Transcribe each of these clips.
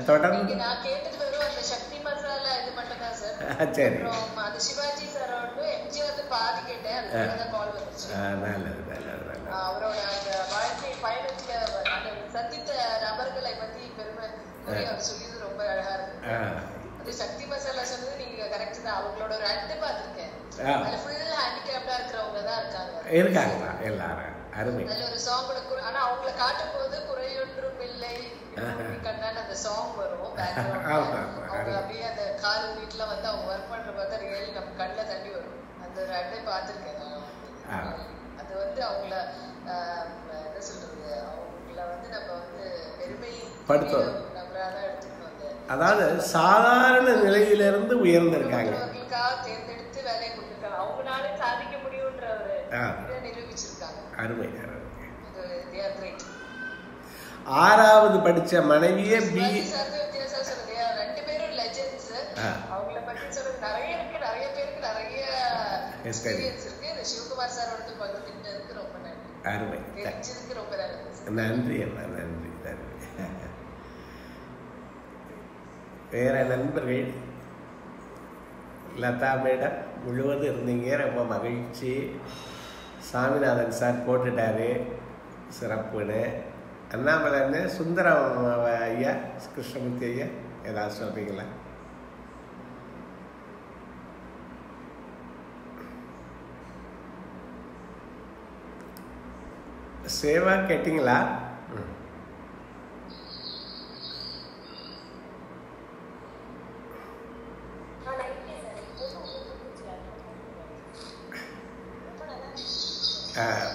தொடர்ந்து நான் கேட்டது வெறும் அந்த சக்தி மசாலா இது மட்டும் தான் சார். சரி. அப்புறம் அது சிவாஜி சாரோட எம்ஜிஆர் பாதி கேட்டேன். அதுக்கு கால் வந்துச்சு. நல்லது நல்லது. அவரோட அந்த வாழ்க்கை பயணத்துல அந்த சந்தித்த நபர்களை பத்தி பெருமை அவர் சொல்லியது ரொம்ப அழகா இருக்கு. அது சக்தி மசாலா சொன்னது நீங்க கரெக்ட் தான். அவங்களோட ஒரு அட்டு பார்த்திருக்கேன். அதுல ஃபுல்லா ஹேண்டிகேப்டா இருக்கிறவங்க தான் இருக்காங்களா எல்லாரும். அருமை. அதுல ஒரு சாங் கூட ஆனா அவங்கள காட்டும் போது குறையொன்றும் இல்லை கண்ணான்னு அந்த சாங் வரும். அவங்க அப்படியே அந்த கால் வீட்டுல வந்து அவங்க ஒர்க் பண்ற பார்த்தா ரியல் நம்ம கண்ணுல தண்ணி வரும். அந்த ஒரு அட்டை பார்த்திருக்கேன் நான். அது வந்து அவங்கள என்ன சொல்றது, அவங்கள வந்து நம்ம வந்து பெருமை நபராதான் எடுத்துக்கணும். அதாவது சாதாரண நிலையிலிருந்து உயர்ந்திருக்காங்க. தேர்ந்தெடுத்து வேலையை கொடுத்துருக்காங்க. அவங்களாலே சாதிக்க முடியும்ன்ற ஒரு இதை நிரூபிச்சிருக்காங்க. அருமை. ஆறாவது படிச்ச மனைவியே வித்தியாசம் சொல்லுது. 2 பேரும் லெஜெண்ட்ஸ். அவங்கள பத்தி சொல்றது நிறைய இருக்கு. நிறைய பேருக்கு நிறைய எக்ஸ்பீரியன்ஸ் இருக்கு. இந்த சிவகுமார் சாரோட பகிர்ந்துட்டதுக்கு ரொம்ப நன்றி. அருமை. தெரிஞ்சதுக்கு ரொம்ப நன்றி. நன்றி அம்மா, நன்றி நன்றி. வேற நண்பர்கள்? லதா மேடம் முழுவதும் இருந்தீங்க, ரொம்ப மகிழ்ச்சி. சாமிநாதன் சார் போட்டுட்டாரு சிறப்புன்னு. அண்ணாமலைன்னு சுந்தரம் ஐயா, கிருஷ்ணமூர்த்தி ஐயா ஏதாவது சொல்றீங்களா? சேவா கேட்டீங்களா?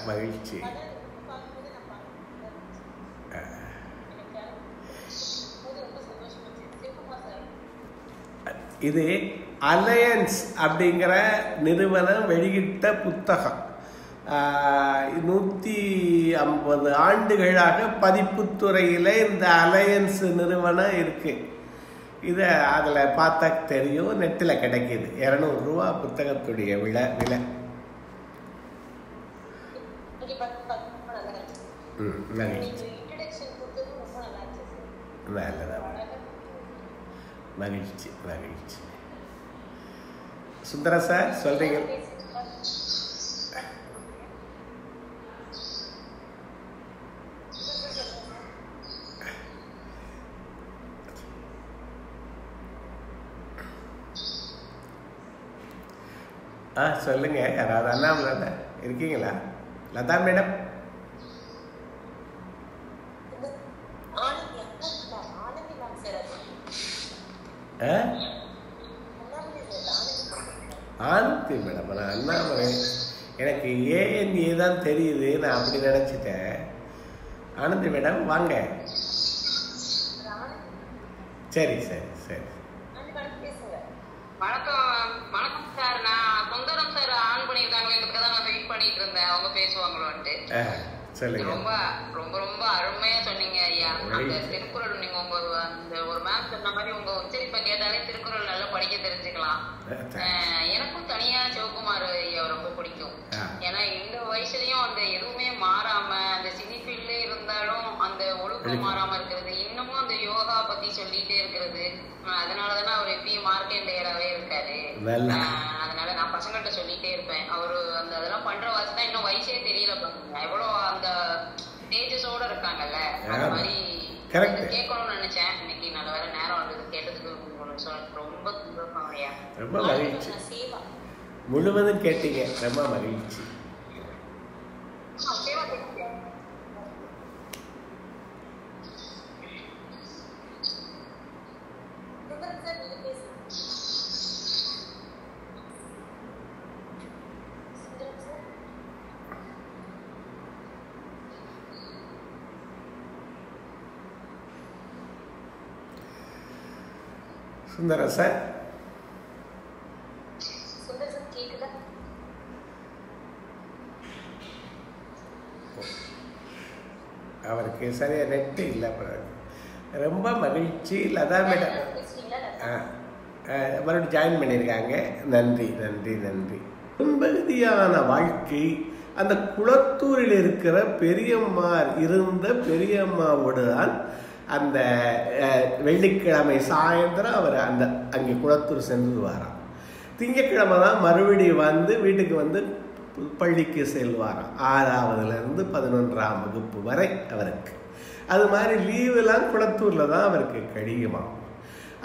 மகிழ்ச்சி. இது அலையன்ஸ் அப்படிங்கிற நிறுவனம் வெளியிட்ட புத்தகம். 150 ஆண்டுகளாக பதிப்புத்துறையில் இந்த அலையன்ஸ் நிறுவனம் இருக்கு. இதை அதில் பார்த்தா தெரியும், நெட்டில் கிடைக்கிது. 200 ரூபா புத்தகத்துடைய விலை. மகிழ்ச்சி மகிழ்ச்சி. சுந்தர சார் சொல்றீங்க? சொல்லுங்க. யாராவது அண்ணாமலை இருக்கீங்களா? Latha madam Anandhi madam. நான் அண்ணாமலை எனக்கு ஏஎன்ஏ தான் தெரியுது, நான் அப்படி நினைச்சிட்டேன். ஆனந்தி மேடம் வாங்க. சரி சரி சரி. வணக்கம் சார். நான் சுந்தரம் சார் ஆன் பண்ணியிருக்காங்க, நான் வெயிட் பண்ணிட்டு இருந்தேன் அவங்க பேசுவாங்களோன்ட்டு. சொல்லுங்க. ரொம்ப ரொம்ப ரொம்ப அருமையா சொன்னீங்க ஐயா. அந்த திருக்குறள் நீங்க உங்க அந்த ஒரு மேம் சொன்ன மாதிரி உங்க உச்சரிப்பை கேட்டாலே திருக்குறள் நல்லா படிக்க தெரிஞ்சுக்கலாம். எனக்கும் தனியா சிவகுமார் ஐயா ரொம்ப பிடிக்கும். ஏன்னா இந்த வயசுலயும் அந்த எதுவுமே மாறாம அந்த சினி ஃபீல்ட்ல இருந்தாலும் அந்த ஒழுக்கம் மாறாம இருக்கிறது, இன்னமும் அந்த யோகா பத்தி சொல்லிட்டே இருக்கிறது. அதனாலதானே அவர் எப்பயும் மார்க்கெண்டையராகவே இருக்காரு. அதனால நான் பசங்கள்கிட்ட சொல்லிட்டே இருப்பேன், அவரு அந்த அதெல்லாம் பண்ற வாசிதான் இன்னும் வயசே தெரியல பாருங்க, எவ்வளவு அந்த தேஜஸோட இருக்காங்கல்ல. அந்த மாதிரி கேட்கணும்னு நினைச்சேன். இன்னைக்கு நல்ல வேற நேரம் வந்தது, கேட்டதுக்கு ரொம்ப சந்தோஷம் ஐயா. ரொம்ப மகிழ்ச்சி. முழுவதும் கேட்டீங்க, ரொம்ப மகிழ்ச்சி. சுந்தர சார் அவருக்கு சரியா நெட்டு இல்லை. ரொம்ப மகிழ்ச்சி. லதா மேடம் மறுபடியும் ஜாயின் பண்ணியிருக்காங்க. நன்றி நன்றி நன்றி. பெரும்பகுதியான வாழ்க்கை அந்த குளத்தூரில் இருக்கிற பெரியம்மா இருந்த பெரியம்மாவோடு தான் அந்த வெள்ளிக்கிழமை சாயந்தரம் அவர் அங்கே குளத்தூர் சென்றுவாராம். திங்கக்கிழமை தான் மறுபடியும் வந்து வீட்டுக்கு வந்து பள்ளிக்கு செல்வாராம். 6ஆவதுலேருந்து 11ஆம் வகுப்பு வரை அவருக்கு. அது மாதிரி லீவெல்லாம் குளத்தூரில் தான் அவருக்கு கழியுமாம்.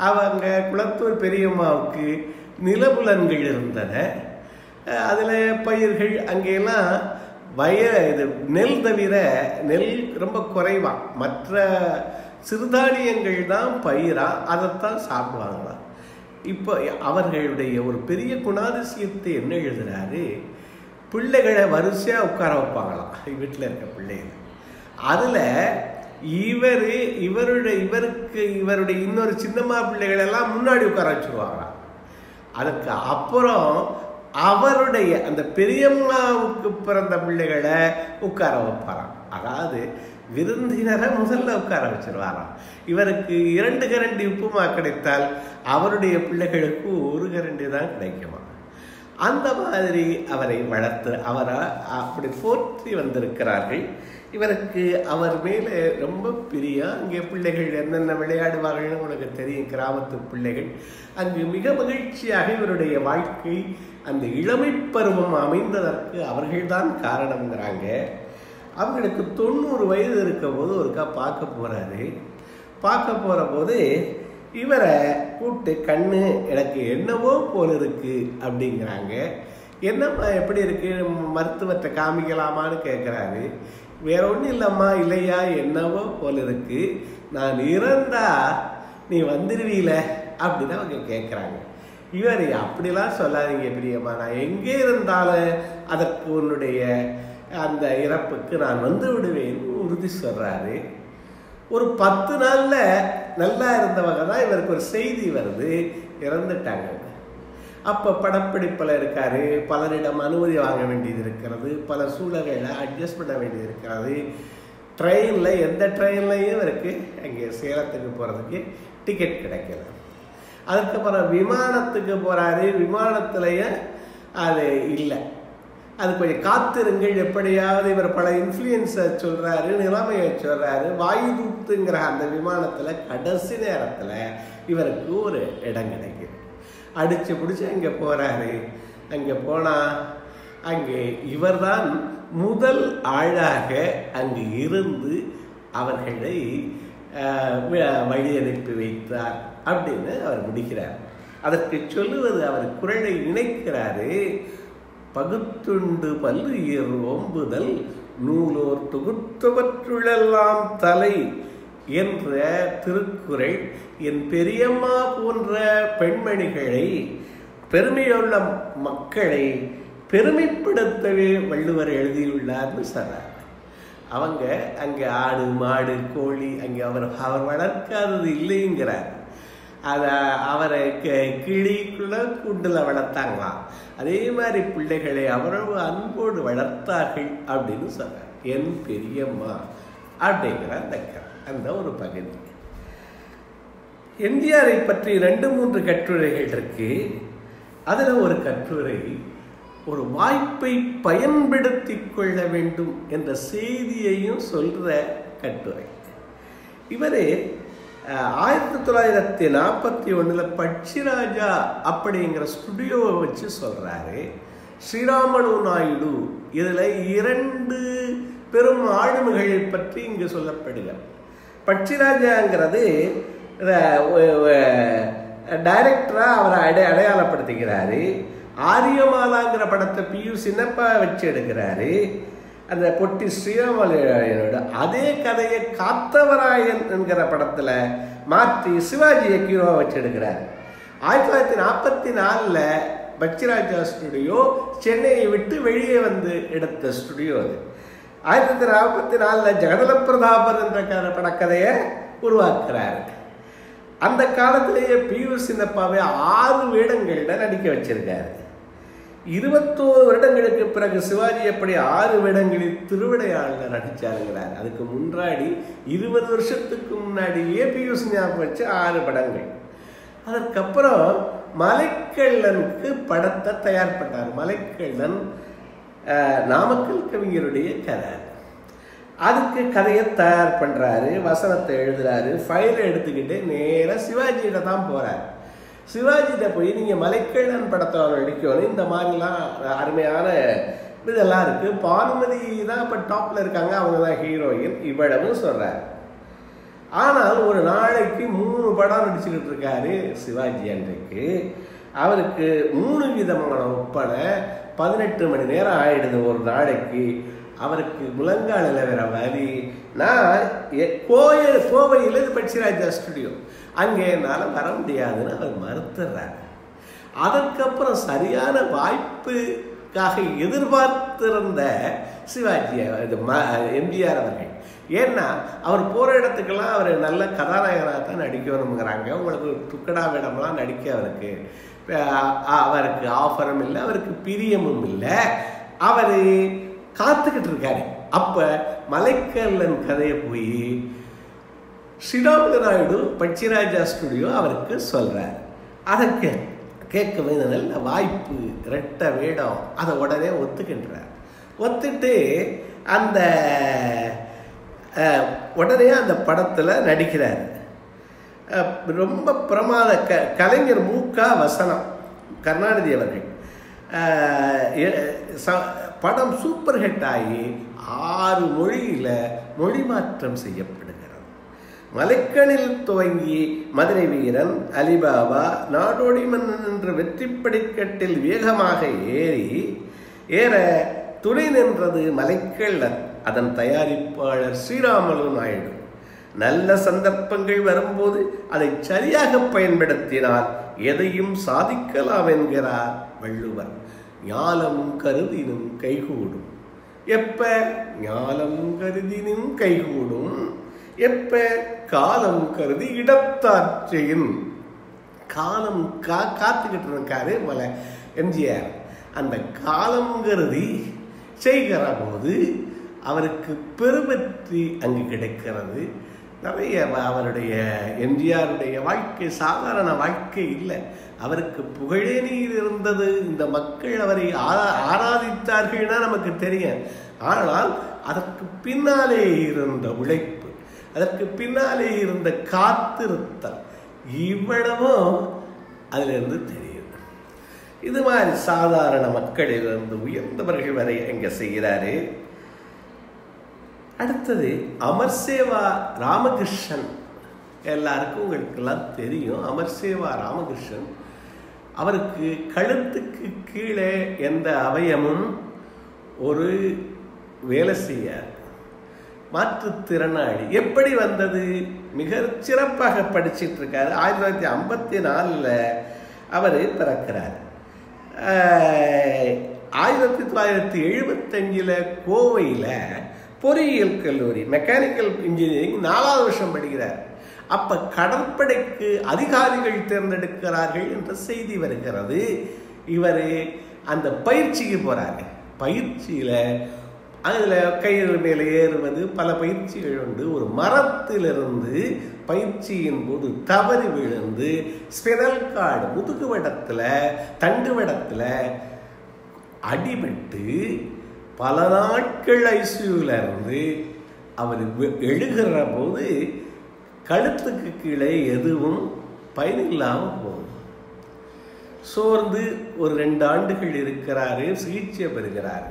அவங்க குளத்தூர் பெரியம்மாவுக்கு நிலபுலன்கள் இருந்தன. அதில் பயிர்கள் அங்கெல்லாம் இது நெல் தவிர நெல் ரொம்ப குறைவாம். மற்ற சிறுதானியங்கள் தான் பயிரா, அதைத்தான் சாப்பிடுவாங்களாம். இப்போ அவர்களுடைய ஒரு பெரிய குணாதிசயத்தை என்ன எழுதுறாரு, பிள்ளைகளை வரிசையாக உட்கார வைப்பாங்களாம் வீட்டில் இருக்க பிள்ளைகள். அதில் இவருடைய இன்னொரு சின்னம்மா பிள்ளைகள் எல்லாம் முன்னாடி உட்கார வச்சுருவாங்களாம். அதுக்கு அப்புறம் அவருடைய அந்த பெரியம்மாவுக்கு பிறந்த பிள்ளைகளை உட்கார வைப்பாராம். அதாவது விருந்தினரை முதல்ல உட்கார வச்சிருவாராம். இவருக்கு 2 கரண்டி உப்புமா கிடைத்தால் அவருடைய பிள்ளைகளுக்கு 1 கரண்டி தான் கிடைக்குமா. அந்த மாதிரி அவரை வளர்த்து அவரை அப்படி போற்றி வந்திருக்கிறார்கள். இவருக்கு அவர் மேலே ரொம்ப பிரியம். அங்கே பிள்ளைகள் என்னென்ன விளையாடுவார்கள்னு உனக்கு தெரியும், கிராமத்து பிள்ளைகள். அங்கு மிக மகிழ்ச்சியாக இவருடைய வாழ்க்கை அந்த இளமை பருவம் அமைந்ததற்கு அவர்கள்தான் காரணம்ங்கிறாங்க. அவங்களுக்கு 90 வயது இருக்கும் போது ஒருக்கா பார்க்க போகிறாரு. பார்க்க போகிற போது இவரை கூப்பிட்டு, கண்ணு எனக்கு என்னவோ போல இருக்கு அப்படிங்கிறாங்க. என்னம்மா எப்படி இருக்கு, மருத்துவத்தை காமிக்கலாமான்னு கேட்குறாரு. வேற ஒன்றும் இல்லைம்மா, இல்லையா என்னவோ போல இருக்கு, நான் இறந்தா நீ வந்துடுவீல அப்படின்னு அவங்க கேட்குறாங்க. இவர் அப்படிலாம் சொல்லாதீங்க பிரியம்மா, நான் எங்கே இருந்தாலும் அதற்கு உன்னுடைய அந்த இறப்புக்கு நான் வந்து விடுவேன்னு உறுதி சொல்கிறாரு. ஒரு 10 நாளில் நல்லா இருந்தவங்க தான் இவருக்கு ஒரு செய்தி வருது, இறந்துட்டாங்க. அப்போ படப்பிடிப்பில் இருக்காரு, பலரிடம் அனுமதி வாங்க வேண்டியது இருக்கிறது, பல சூழல்களை அட்ஜஸ்ட் பண்ண வேண்டியது இருக்கிறது. ட்ரெயினில் எந்த ட்ரெயின்லையும் இவருக்கு அங்கே சேலத்துக்கு போகிறதுக்கு டிக்கெட் கிடைக்கல. அதுக்கப்புறம் விமானத்துக்கு போகிறாரு, விமானத்துலேயும் அது இல்லை. அது கொஞ்சம் காத்திருங்கள், எப்படியாவது இவர் பல இன்ஃப்ளூயன்ஸை சொல்கிறாரு, நிலைமையை சொல்கிறாரு. வாயு தூத்துங்கிற அந்த விமானத்தில் கடைசி நேரத்தில் இவருக்கு ஒரு இடம் கிடைக்குது. அடித்து பிடிச்சி அங்கே போகிறாரு. அங்கே போனால் அங்கே இவர்தான் முதல் ஆளாக அங்கு இருந்து அவர்களை வழி அனுப்பி வைத்தார் அப்படின்னு அவர் முடிக்கிறார். அதற்கு சொல்லுவது, அவர் குரலை இணைக்கிறாரு. பகுத்துண்டு பல்லுயிர் ஓம்புதல் நூலோர் தொகுத்தவற்றுளெல்லாம் தலை என்ற திருக்குறள் என் பெரியம்மா போன்ற பெண்மணிகளை, பெருமையுள்ள மக்களை பெருமைப்படுத்தவே வள்ளுவர் எழுதியுள்ளார்னு சொல்றார். அவங்க அங்கே ஆடு மாடு கோழி அங்கே அவர் வளர்க்காதது இல்லைங்கிறார். அதை அவரை கிளிக்குள்ள கூண்டில் வளர்த்தாங்களாம். அதே மாதிரி பிள்ளைகளை அவ்வளவு அன்போடு வளர்த்தார்கள் அப்படின்னு சொல்றார். என் பெரியம்மா அப்படிங்கிற அந்த ஒரு பகுதி. எம்ஜிஆரை பற்றி 2-3 கட்டுரைகள் இருக்கு. அதில் ஒரு கட்டுரை, ஒரு வாய்ப்பை பயன்படுத்தி கொள்ள வேண்டும் என்ற செய்தியையும் சொல்ற கட்டுரை. இவரே 1941 பட்சிராஜா அப்படிங்கிற ஸ்டுடியோவை வச்சு சொல்றாரு. ஸ்ரீராமனு நாயுடு இதில் 2 பெரும் ஆளுமைகளை பற்றி இங்கு சொல்லப்படுகிறார். பட்சிராஜாங்கிறது டைரக்டராக அவரை அடையாளப்படுத்துகிறாரு. ஆரியமாலாங்கிற படத்தை PU சின்னப்பா வச்சு எடுக்கிறாரு. அந்த பொட்டி ஸ்ரீராமனோட அதே கதையை காத்தவராயன் என்கிற படத்தில் மாற்றி சிவாஜி ஹீரோவை வச்சு எடுக்கிறார். 1944 பட்சிராஜா ஸ்டுடியோ சென்னையை விட்டு வெளியே வந்து எடுத்த ஸ்டுடியோ அது. 1944 ஜெகதல பிரதாபன் என்ற படக்கதையை உருவாக்குறாரு. அந்த காலத்திலேயே PU சின்னப்பாவை 6 வேடங்களில் நடிக்க வச்சிருக்காரு. 21 வருடங்களுக்கு பிறகு சிவாஜி எப்படி 6 வேடங்களில் திருவிடையாளில் நடிச்சாருங்கிறார். அதுக்கு முன்னாடி 20 வருஷத்துக்கு முன்னாடியே PU சின்னப்பா வச்சு 6 படங்கள். அதற்கப்புறம் மலைக்கள்ளனுக்கு படத்தை தயார் பண்ணார். மலைக்கள்ளன் நாமக்கல் கவிஞருடைய கதை. அதுக்கு கதையை தயார் பண்ணுறாரு, வசனத்தை எழுதுறாரு, ஃபைலை எடுத்துக்கிட்டு நேராக சிவாஜிகிட்ட தான் போகிறார். சிவாஜிகிட்ட போய் நீங்கள் மலைக்கண்ணன் படத்தை நடிக்கணும், இந்த மாதிரிலாம் அருமையான இதெல்லாம் இருக்குது, பானுமதி தான் இப்போ டாப்பில் இருக்காங்க, அவங்க தான் ஹீரோயின், இவ்வளவு சொல்கிறார். ஆனால் ஒரு நாளைக்கு 3 படம் நடிச்சுக்கிட்டு இருக்காரு சிவாஜி. அன்றைக்கு அவருக்கு 3 விதமான ஒப்பனை, 18 மணி நேரம் ஆயிடுது ஒரு நாளைக்கு. அவருக்கு முழங்காலில் வேற வலி. நான் கோவையில் இது பட்சிராஜா ஸ்டுடியோ, அங்கே என்னால் வர முடியாதுன்னு அவர் மறுத்துறார். அதற்கப்புறம் சரியான வாய்ப்புக்காக எதிர்பார்த்திருந்த சிவாஜி எம்ஜிஆர் அவர்கள், ஏன்னா அவர் போகிற இடத்துக்கெல்லாம் அவர் நல்ல கதாநாயகனாக தான் நடிக்கணுங்கிறாங்க. உங்களுக்கு துக்கடா வேடம்லாம் நடிக்க அவருக்கு ஆஃபரும் இல்லை, அவருக்கு பிரியமும் இல்லை, அவர் காத்துக்கிட்டு இருக்காரு. அப்போ மலைக்கல்லன் கதையை போய் ஸ்ரீராமுலு நாயுடு பட்சிராஜா ஸ்டுடியோ அவருக்கு சொல்கிறார். அதை கேட்கவே நல்ல வாய்ப்பு, ரெட்ட வேடம், அதை உடனே ஒத்துக்கின்றார். ஒத்துட்டு உடனே அந்த படத்தில் நடிக்கிறார். ரொம்ப பிரமாத கலைஞர் மூக்கா வசனம் கருணாநிதி அவர்கள் படம் சூப்பர் ஹிட் ஆகி 6 மொழியில் மொழி மாற்றம் செய்யப்படுகிறது. மலைக்கணில் துவங்கி மதுரை வீரன், அலிபாபா, நாடோடி மன்னன் என்ற வெற்றி படிக்கட்டில் வேகமாக ஏற துணை நின்றது மலைக்கள்ளன், அதன் தயாரிப்பாளர் ஸ்ரீராமுலு நாயுடு. நல்ல சந்தர்ப்பங்கள் வரும்போது அதை சரியாக பயன்படுத்தினால் எதையும் சாதிக்கலாம் என்கிறார் வள்ளுவர். ஞாலம் கருதினும் கைகூடும். எப்ப ஞாலம் கருதினும் கைகூடும், எப்ப காலம் கருதி இடத்தாற்றையின். காலம் காத்துக்கிட்டு இருக்காரு எம்ஜிஆர். அந்த காலம் கருதி செய்கிற போது அவருக்கு பெருவெற்றி அங்கு கிடைக்கிறது. நிறைய அவருடைய எம்ஜிஆருடைய வாழ்க்கை சாதாரண வாழ்க்கை இல்லை. அவருக்கு புகழே நீர் இருந்தது. இந்த மக்கள் அவரை ஆராதித்தார்கள்னா நமக்கு தெரியும். ஆனால் அதற்கு பின்னாலே இருந்த உழைப்பு, அதற்கு பின்னாலே இருந்த காத்திருத்தல், இவ்வளவும் அதிலிருந்து தெரியும். இது மாதிரி சாதாரண மக்களிலிருந்து உயர்ந்தவர்கள் வரை எங்க செய்கிறாரு. அடுத்தது அமர்சேவா ராமகிருஷ்ணன். எல்லாருக்கும் உங்களுக்கெல்லாம் தெரியும். அமர்சேவா ராமகிருஷ்ணன், அவருக்கு கழுத்துக்கு கீழே எந்த அவயமும் ஒரு வேலை செய்யார். மாற்றுத்திறனாளி. எப்படி வந்தது? மிக சிறப்பாக படிச்சுட்டு இருக்காரு. 1954 அவர் பிறக்கிறார். 1975 கோவையில் பொறியியல் கல்லூரி மெக்கானிக்கல் இன்ஜினியரிங் 4வது வருஷம் படிக்கிறார். அப்ப கடற்படைக்கு அதிகாரிகள் தேர்ந்தெடுக்கிறார்கள் என்ற செய்தி வருகிறது. இவர் அந்த பயிற்சிக்கு போறாரு. பயிற்சியில அதுல கயிறு மேலே ஏறுவது, பல பயிற்சிகள் உண்டு. ஒரு மரத்திலிருந்து பயிற்சியின் போது தவறி விழுந்து ஸ்பெனல் கார்டு முதுகுவடத்துல தண்டுவடத்துல அடிபட்டு பல நாட்கள் ஐசியூல இருந்து அவர் எழுகிற போது கழுத்துக்கு கீழே எதுவும் பயனில்லாமல் போகும். சோர்ந்து ஒரு 2 ஆண்டுகள் இருக்கிறாரு, சிகிச்சை பெறுகிறாரு.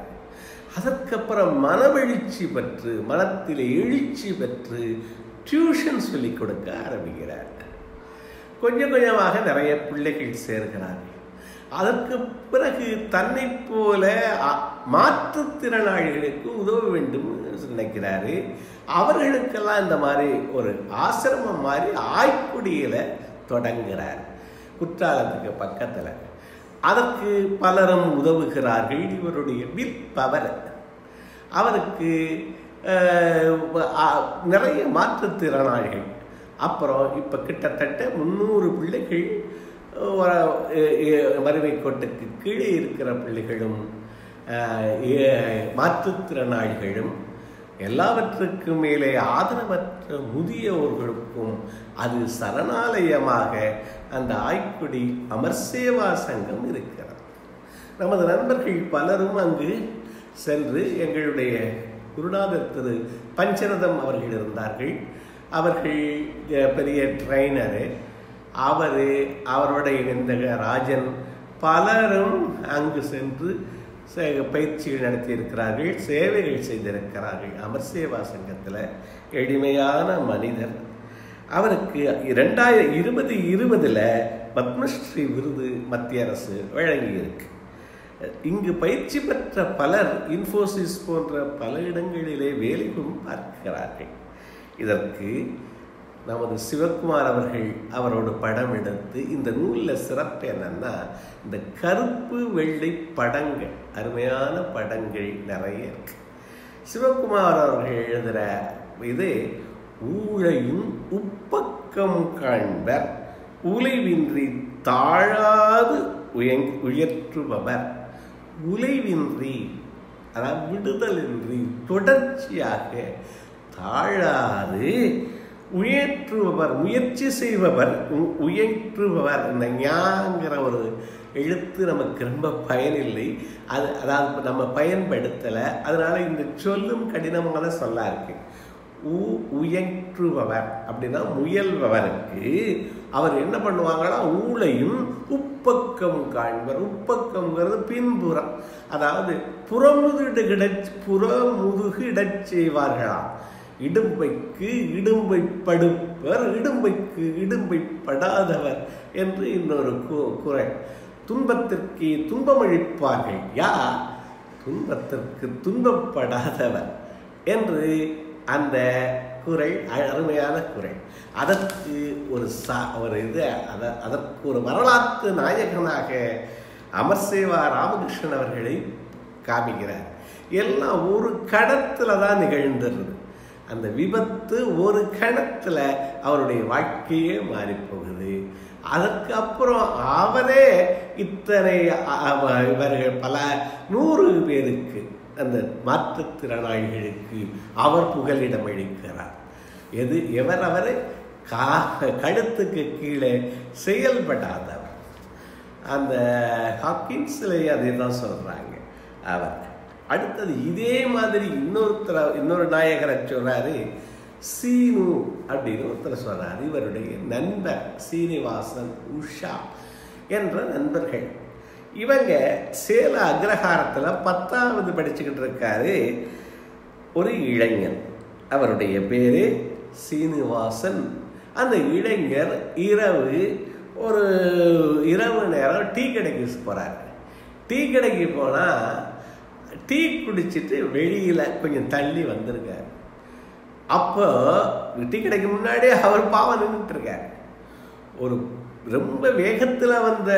அதற்கப்புறம் மனவெழுச்சி பெற்று, மனத்தில் எழுச்சி பெற்று டியூஷன் சொல்லிக் கொடுக்க ஆரம்பிக்கிறார். கொஞ்சம் கொஞ்சமாக நிறைய பிள்ளைகள் சேர்கிறார்கள். அதற்கு பிறகு தன்னை போல மாற்றுத்திறனாளிகளுக்கு உதவ வேண்டும் நினைக்கிறாரு. அவர்களுக்கெல்லாம் இந்த மாதிரி ஒரு ஆசிரமம் மாதிரி ஆய்க்குடியில தொடங்குகிறார், குற்றாலத்துக்கு பக்கத்துல. அதற்கு பலரும் உதவுகிறார்கள். இவருடைய வில் பவர். அவருக்கு நிறைய மாற்றுத்திறனாளிகள். அப்புறம் இப்ப கிட்டத்தட்ட 300 பிள்ளைகள் வறுமை கோட்டுக்கு கீழே இருக்கிற பிள்ளைகளும் மாற்றுத்திறனாளிகளும் எல்லாவற்றுக்கும் மேலே ஆதரவற்ற முதியோர்களுக்கும் அது சரணாலயமாக அந்த ஆய்க்குடி அமர்சேவா சங்கம் இருக்கிறது. நமது நண்பர்கள் பலரும் அங்கு சென்று எங்களுடைய குருநாதர் திரு பஞ்சரதம் அவர்கள் இருந்தார்கள். அவர்கள் பெரிய ட்ரைனரு. அவருடைய இணைந்த ராஜன் பலரும் அங்கு சென்று பயிற்சிகள் நடத்தியிருக்கிறார்கள், சேவைகள் செய்திருக்கிறார்கள். அமர் சேவா சங்கத்தில் எளிமையான மனிதர். அவருக்கு 2020 பத்மஸ்ரீ விருது மத்திய அரசு வழங்கியிருக்கு. இங்கு பயிற்சி பெற்ற பலர் இன்ஃபோசிஸ் போன்ற பல இடங்களிலே வேலையும் பார்க்கிறார்கள். இதற்கு நமது சிவகுமார் அவர்கள் அவரோட படம் எடுத்து, இந்த நூலில் சிறப்பு என்னன்னா, இந்த கருப்பு வெள்ளை படங்கள், அருமையான படங்கள் நிறைய இருக்கு. சிவகுமார் அவர்கள் எழுதுகிற இது, ஊழையும் உப்பக்கம் காண்பர் உலைவின்றி தாழாது உயற்றுபவர். உலைவின்றி, அதாவது விடுதலின்றி தொடர்ச்சியாக தாழாது உயற்றுபவர், முயற்சி செய்பவர், உயற்றுபவர். இந்த ஞாங்கிற ஒரு எழுத்து நமக்கு ரொம்ப பயனில்லை. அதாவது நம்ம பயன்படுத்தலை. அதனால இந்த சொல்லும் கடினமான சொல்லா இருக்கு. உயற்றுபவர் அப்படின்னா முயல்பவருக்கு அவர் என்ன பண்ணுவாங்கன்னா, ஊழையும் உப்பக்கம் காண்பர். உப்பக்கம்ங்கிறது பின்புறம், அதாவது புறமுதுகு இடச் செய்வார்களாம். இடும்பைக்கு இடும்பை படுப்பர், இடும்பைக்கு இடும்பை படாதவர் என்று இன்னொரு குறை. துன்பத்திற்கு துன்பமளிப்பார்கள் யார்? துன்பத்திற்கு துன்பப்படாதவர் என்று அந்த குறை அருமையான குறை. அதற்கு அதற்கு ஒரு வரலாற்று நாயகனாக அமர்சேவா ராமகிருஷ்ணன் அவர்களை காமிக்கிறார். எல்லாம் ஒரு கணத்துல தான் நிகழ்ந்துருது. அந்த விபத்து ஒரு கணத்துல அவருடைய வாழ்க்கையே மாறி போகுது. அதற்கு அப்புறம் அவரே இவர்கள் பல 100 பேருக்கு, அந்த மாற்றுத்திறனாளிகளுக்கு அவர் புகலிடம் அளிக்கிறார். எவர் அவரை கழுத்துக்கு கீழே செயல்படாதவர். அந்த ஹாக்கின்ஸ்ல அதே தான் சொல்றாங்க. அவர் அடுத்தது இதே மாதிரி இன்னொரு நாயகரை சொல்றாரு, சீனு அப்படின்னு ஒருத்தர் சொல்றாரு. இவருடைய நண்பர் சீனிவாசன், உஷா என்ற நண்பர்கள். இவங்க சேல அக்ரஹாரத்தில் 10வது படிச்சுக்கிட்டு இருக்காரு ஒரு இளைஞர். அவருடைய பேரு சீனிவாசன். அந்த இளைஞர் இரவு நேரம் டீ கடைக்கு போறாரு. டீ கடைக்கு போனா டீ குடிச்சிட்டு வெளியில கொஞ்சம் தள்ளி வந்திருக்காரு. அப்போ டீ கடைக்கு முன்னாடியே அவர் பாவம் நின்றுட்டு இருக்காரு. ஒரு ரொம்ப வேகத்துல வந்த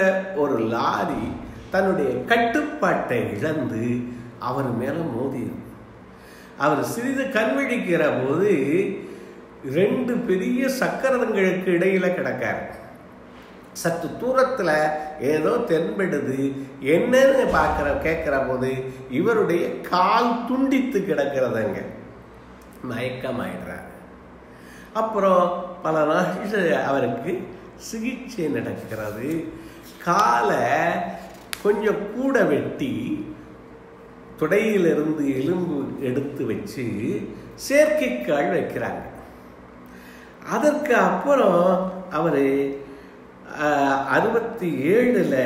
ஒரு லாரி தன்னுடைய கட்டுப்பாட்டை இழந்து அவர் மேல மோதியது. அவர் சிறிது கண்விழிக்கிற போது 2 பெரிய சக்கரங்களுக்கு இடையில கிடக்காரு. சற்று தூரத்துல ஏதோ தென்படுது. என்னன்னு கேட்கிற போது இவருடைய கால் துண்டித்து கிடக்கிறதுங்க. மயக்கமாயிடுறாரு. அப்புறம் பல நாட்கள் அவருக்கு சிகிச்சை நடக்கிறது. காலை கொஞ்சம் கூட வெட்டி தொடையிலிருந்து எலும்பு எடுத்து வச்சு செயற்கைக்கால் வைக்கிறாங்க. அதற்கு அப்புறம் அவர் 67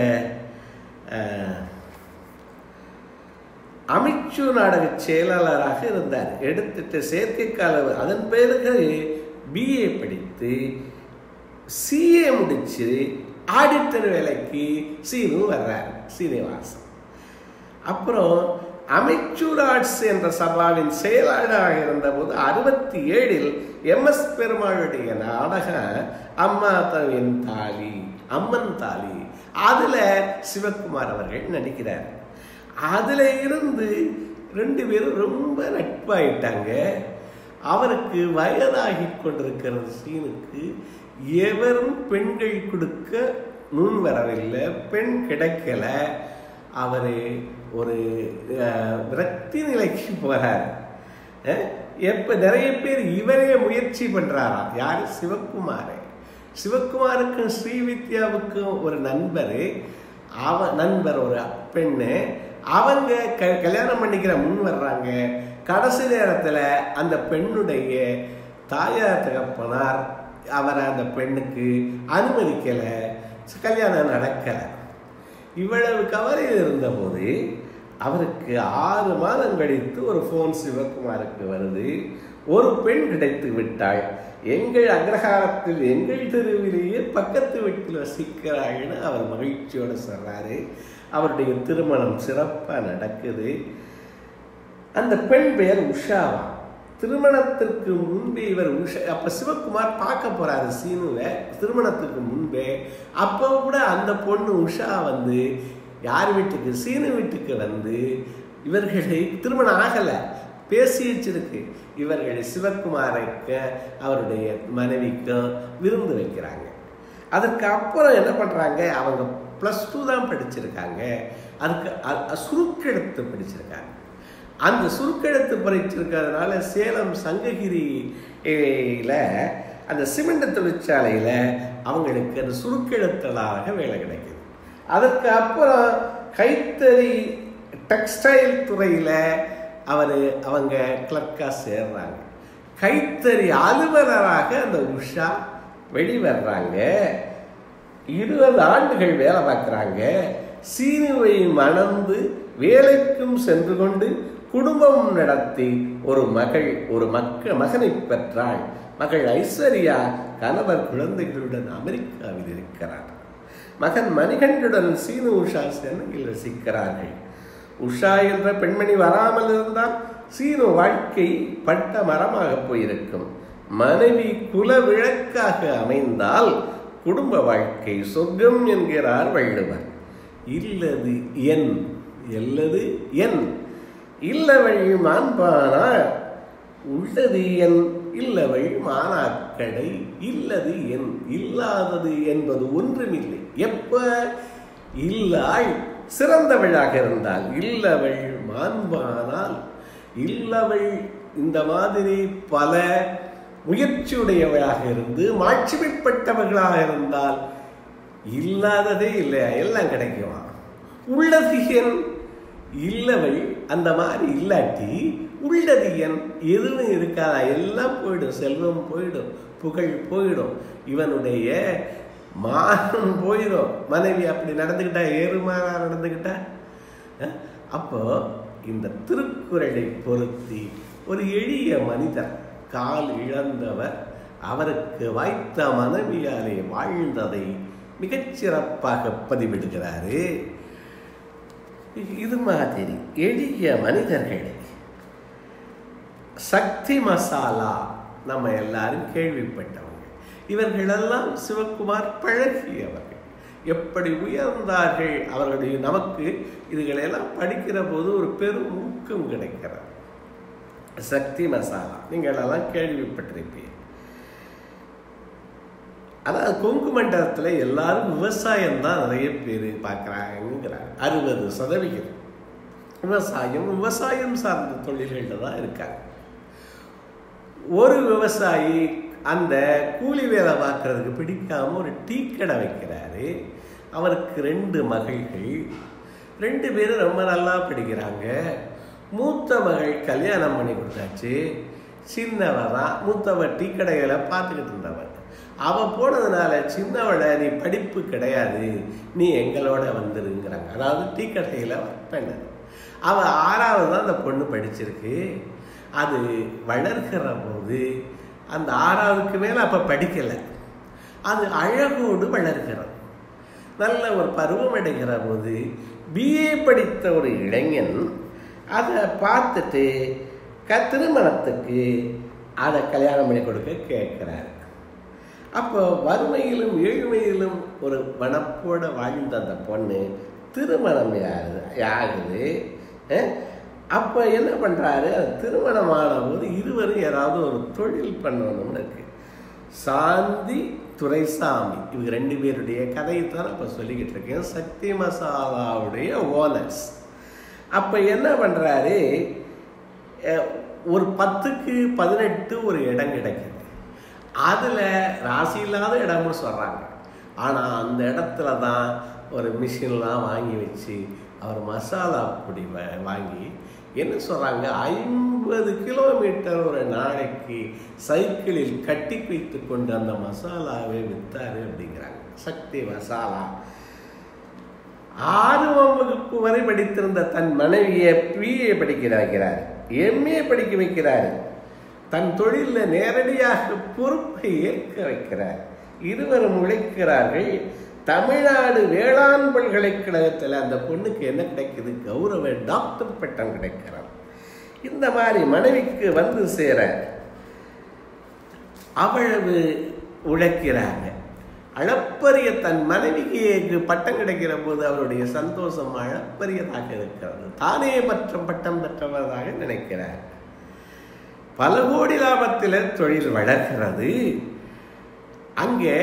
அமைச்சூர் நாடக செயலாளராக இருந்தார். எடுத்துட்டு செயற்கைக்கால அதன் பிறகு BA படித்து CA முடிச்சு ஆடிட்டர் வேலைக்கு சீனு வர்றார், சீனிவாசன். அப்புறம் அமைச்சூர் ஆர்ட்ஸ் என்ற சபாவின் செயலாளராக இருந்த போது 67 MS பெருமாளுடைய நாடகம் அம்மன் தாலி அதுல சிவகுமார் அவர்கள் நடிக்கிறார். அதுல இருந்து 2 பேரும் ரொம்ப நட்பாயிட்டாங்க. அவருக்கு வயதாகி கொண்டிருக்கிறது சீனுக்கு. எவரும் பெண்கள் கொடுக்க முன் வரவில்லை, பெண் கிடைக்கல. அவரு ஒரு விரக்தி நிலைக்கு போறார். நிறைய பேர் இவரே முயற்சி பண்றாராம். யாரு? சிவகுமாருக்கும் ஸ்ரீவித்யாவுக்கும் ஒரு நண்பர் ஒரு பெண்ணு. அவங்க கல்யாணம் பண்ணிக்கிற முன் வர்றாங்க. கடைசி நேரத்தில் அந்த பெண்ணுடைய தாயார் தகப்பனார் அவரை அந்த பெண்ணுக்கு அனுமதிக்கலை, கல்யாணம் நடக்கலை. இவ்வளவு கவலையில் இருந்தபோது அவருக்கு 6 மாதம் கழித்து ஒரு ஃபோன் சிவகுமாருக்கு வருது. ஒரு பெண் கிடைத்து விட்டாள், எங்கள் அக்ரஹாரத்தில் எங்கள் தெருவிலேயே பக்கத்து வீட்டில் வசிக்கிறாள்னு அவர் மகிழ்ச்சியோடு சொல்றாரு. அவருடைய திருமணம் சிறப்பாக நடக்குது. அந்த பெண் பெயர் உஷாவா. திருமணத்திற்கு முன்பே இவர் அப்ப சிவகுமார் பார்க்க போறாரு சீனுவை திருமணத்துக்கு முன்பே. அப்போ கூட அந்த பொண்ணு உஷா வந்து யார் வீட்டுக்கு, சீனு வீட்டுக்கு வந்து இவர்களை திருமணம் ஆகலை, பேசி வச்சிருக்கு. இவர்கள் சிவகுமாருக்கு அவருடைய மனைவிக்கும் விருந்து வைக்கிறாங்க. அதற்கு அப்புறம் என்ன பண்றாங்க, அவங்க +2 தான் படிச்சிருக்காங்க. அதுக்கு சுருக்கெழுத்து படிச்சிருக்காங்க. அந்த சுருக்கெழுத்து படிச்சிருக்கிறதுனால சேலம் சங்ககிரியில் அந்த சிமெண்ட் தொழிற்சாலையில் அவங்களுக்கு அந்த சுருக்கெழுத்தலாக வேலை கிடைக்குது. அதற்கு அப்புறம் கைத்தறி டெக்ஸ்டைல் துறையில் அவங்க கிளர்க்காக சேர்றாங்க. கைத்தறி அலுவலராக அந்த உஷா வெளிவர்றாங்க. 20 ஆண்டுகள் வேலை பார்க்குறாங்க. சீனுவை மணந்து வேலைக்கும் சென்று கொண்டு குடும்பம் நடத்தி ஒரு மகனை பெற்றாள். மகள் ஐஸ்வர்யா கணவர் குழந்தைகளுடன் அமெரிக்காவில் இருக்கிறார். மகன் மணிகண்டுடன் சீனு உஷா சென்னையில் வசிக்கிறார்கள். உஷா என்ற பெண்மணி வராமல் இருந்தால் சீனு வாழ்க்கை பட்ட மரமாக போயிருக்கும். மனைவி குல விளக்காக அமைந்தால் குடும்ப வாழ்க்கை சொர்க்கம் என்கிறார் வள்ளுவர். இல்லது என் எல்லது என் இல்லவள் மாண்பானா உள்ளது என் இல்லவள் மானாக்கடை இல்லது என் இல்லாதது என்பது ஒன்றுமில்லை. எப்ப இல்லாள் சிறந்தவளாக இருந்தால் இல்லவள் மாண்பானால் இல்லவள் இந்த மாதிரி பல முயற்சியுடையவளாக இருந்து மாட்சிமைப்பட்டவர்களாக இருந்தால் இல்லாததே இல்லையா, எல்லாம் கிடைக்குமா. உள்ளது என் இல்லவள் அந்த மாதிரி இல்லாட்டி உள்ளது என் எதுவும் இருக்காதா, எல்லாம் போயிடும். செல்வம் போயிடும், புகழ் போயிடும், இவனுடைய மானம் போயிடும். மனைவி அப்படி நடந்துக்கிட்டா, ஏறுமாறா நடந்துக்கிட்டா. அப்போ இந்த திருக்குறளை பொருத்தி ஒரு எளிய மனிதர், கால் இழந்தவர், அவருக்கு வாய்த்த மனைவியாலே வாழ்ந்ததை மிகச்சிறப்பாக பதிவிடுகிறாரு. இது மாதிரி எளிய மனிதர்களை சக்தி மசாலா நம்ம எல்லாரும் கேள்விப்பட்டவங்க. இவர்களெல்லாம் சிவகுமார் பழகியவர்கள். எப்படி உயர்ந்தார்கள் அவர்களுடைய நமக்கு இதுகளெல்லாம் படிக்கிற போது ஒரு பெரும் ஊக்கம் கிடைக்கிறது. சக்தி மசாலா நீங்கள் எல்லாம் கேள்விப்பட்டிருப்பீங்க. அதாவது கொங்கு மண்டலத்தில் எல்லாரும் விவசாயம் தான் நிறைய பேர் பார்க்குறாங்கிறாங்க. 60% விவசாயம் சார்ந்த தொழில்களில் தான் இருக்காங்க. ஒரு விவசாயி அந்த கூலி வேலை பார்க்கறதுக்கு பிடிக்காம ஒரு டீ கடை வைக்கிறாரு. அவருக்கு 2 மகள்கள், 2 பேரும் ரொம்ப நல்லா படிக்கிறாங்க. மூத்த மகள் கல்யாணம் பண்ணி கொடுத்தாச்சு. சின்னவன் தான் மூத்தவன் டீ கடைகளை பார்த்துக்கிட்டு இருந்தவன். அவன் போனதுனால சின்னவளை நீ படிப்பு கிடையாது, நீ எங்களோட வந்துருங்கிறாங்க. அதாவது டீ கடையில் ஒர்க் பண்ணது. அவன் 6வது தான் அந்த பொண்ணு படிச்சிருக்கு. அது வளர்கிற போது அந்த 6வதுக்கு மேலே அப்போ படிக்கலை. அது அழகோடு வளர்கிறது. நல்ல ஒரு பருவம் அடைகிற போது BA படித்த ஒரு இளைஞன் அதை பார்த்துட்டு திருமணத்துக்கு அதை கல்யாணம் பண்ணி கொடுக்க கேட்குறாரு. அப்போ வறுமையிலும் ஏழ்மையிலும் ஒரு வனப்போட வாழ்ந்த அந்த பொண்ணு திருமணம் ஆகுது. அப்போ என்ன பண்ணுறாரு, அது திருமணமான போது இருவரும் யாராவது ஒரு தொழில் பண்ணணும்னு இருக்கு. சாந்தி துரைசாமி இவங்க 2 பேருடைய கதையை தான் இப்போ சொல்லிக்கிட்டு இருக்கேன். சக்தி மசாலாவுடைய ஓனர்ஸ். அப்போ என்ன பண்ணுறாரு, ஒரு 10க்கு 18 ஒரு இடம் கிடைக்குது. அதில் ராசி இல்லாத இடம்னு சொல்கிறாங்க. ஆனால் அந்த இடத்துல தான் ஒரு மிஷின்லாம் வாங்கி வச்சு அவர் மசாலா பொடி வாங்கி என்ன சொல்கிறாங்க, 50 50 கிலோமீட்டர் ஒரு நாளைக்கு சைக்கிளில் கட்டி வைத்து கொண்டு அந்த மசாலாவை வித்தாரு அப்படிங்கிறாங்க. சக்தி மசாலா. 6ஆம் வகுப்பு வரை படித்திருந்த தன் மனைவியை பிஏ படிக்க வைக்கிறார், எம்ஏ படிக்க வைக்கிறார், தன் தொழிலில் நேரடியாக பொறுப்பை ஏற்க வைக்கிறார். இருவரும் உழைக்கிறார்கள். தமிழ்நாடு வேளாண் பல்கலைக்கழகத்தில் அந்த பொண்ணுக்கு என்ன கிடைக்குது? கௌரவ டாக்டர் பட்டம் கிடைக்கிறார். இந்த மாதிரி மனைவிக்கு வந்து சேர அவ்வளவு உழைக்கிறாங்க. அளப்பரிய தன் மனைவிக்கு பட்டம் கிடைக்கிற போது அவருடைய சந்தோஷம் அளப்பரியதாக இருக்கிறது. தானே பட்டம் பெற்றவராக நினைக்கிறார். பல கோடி லாபத்தில் தொழில் வளர்கிறது. அங்கே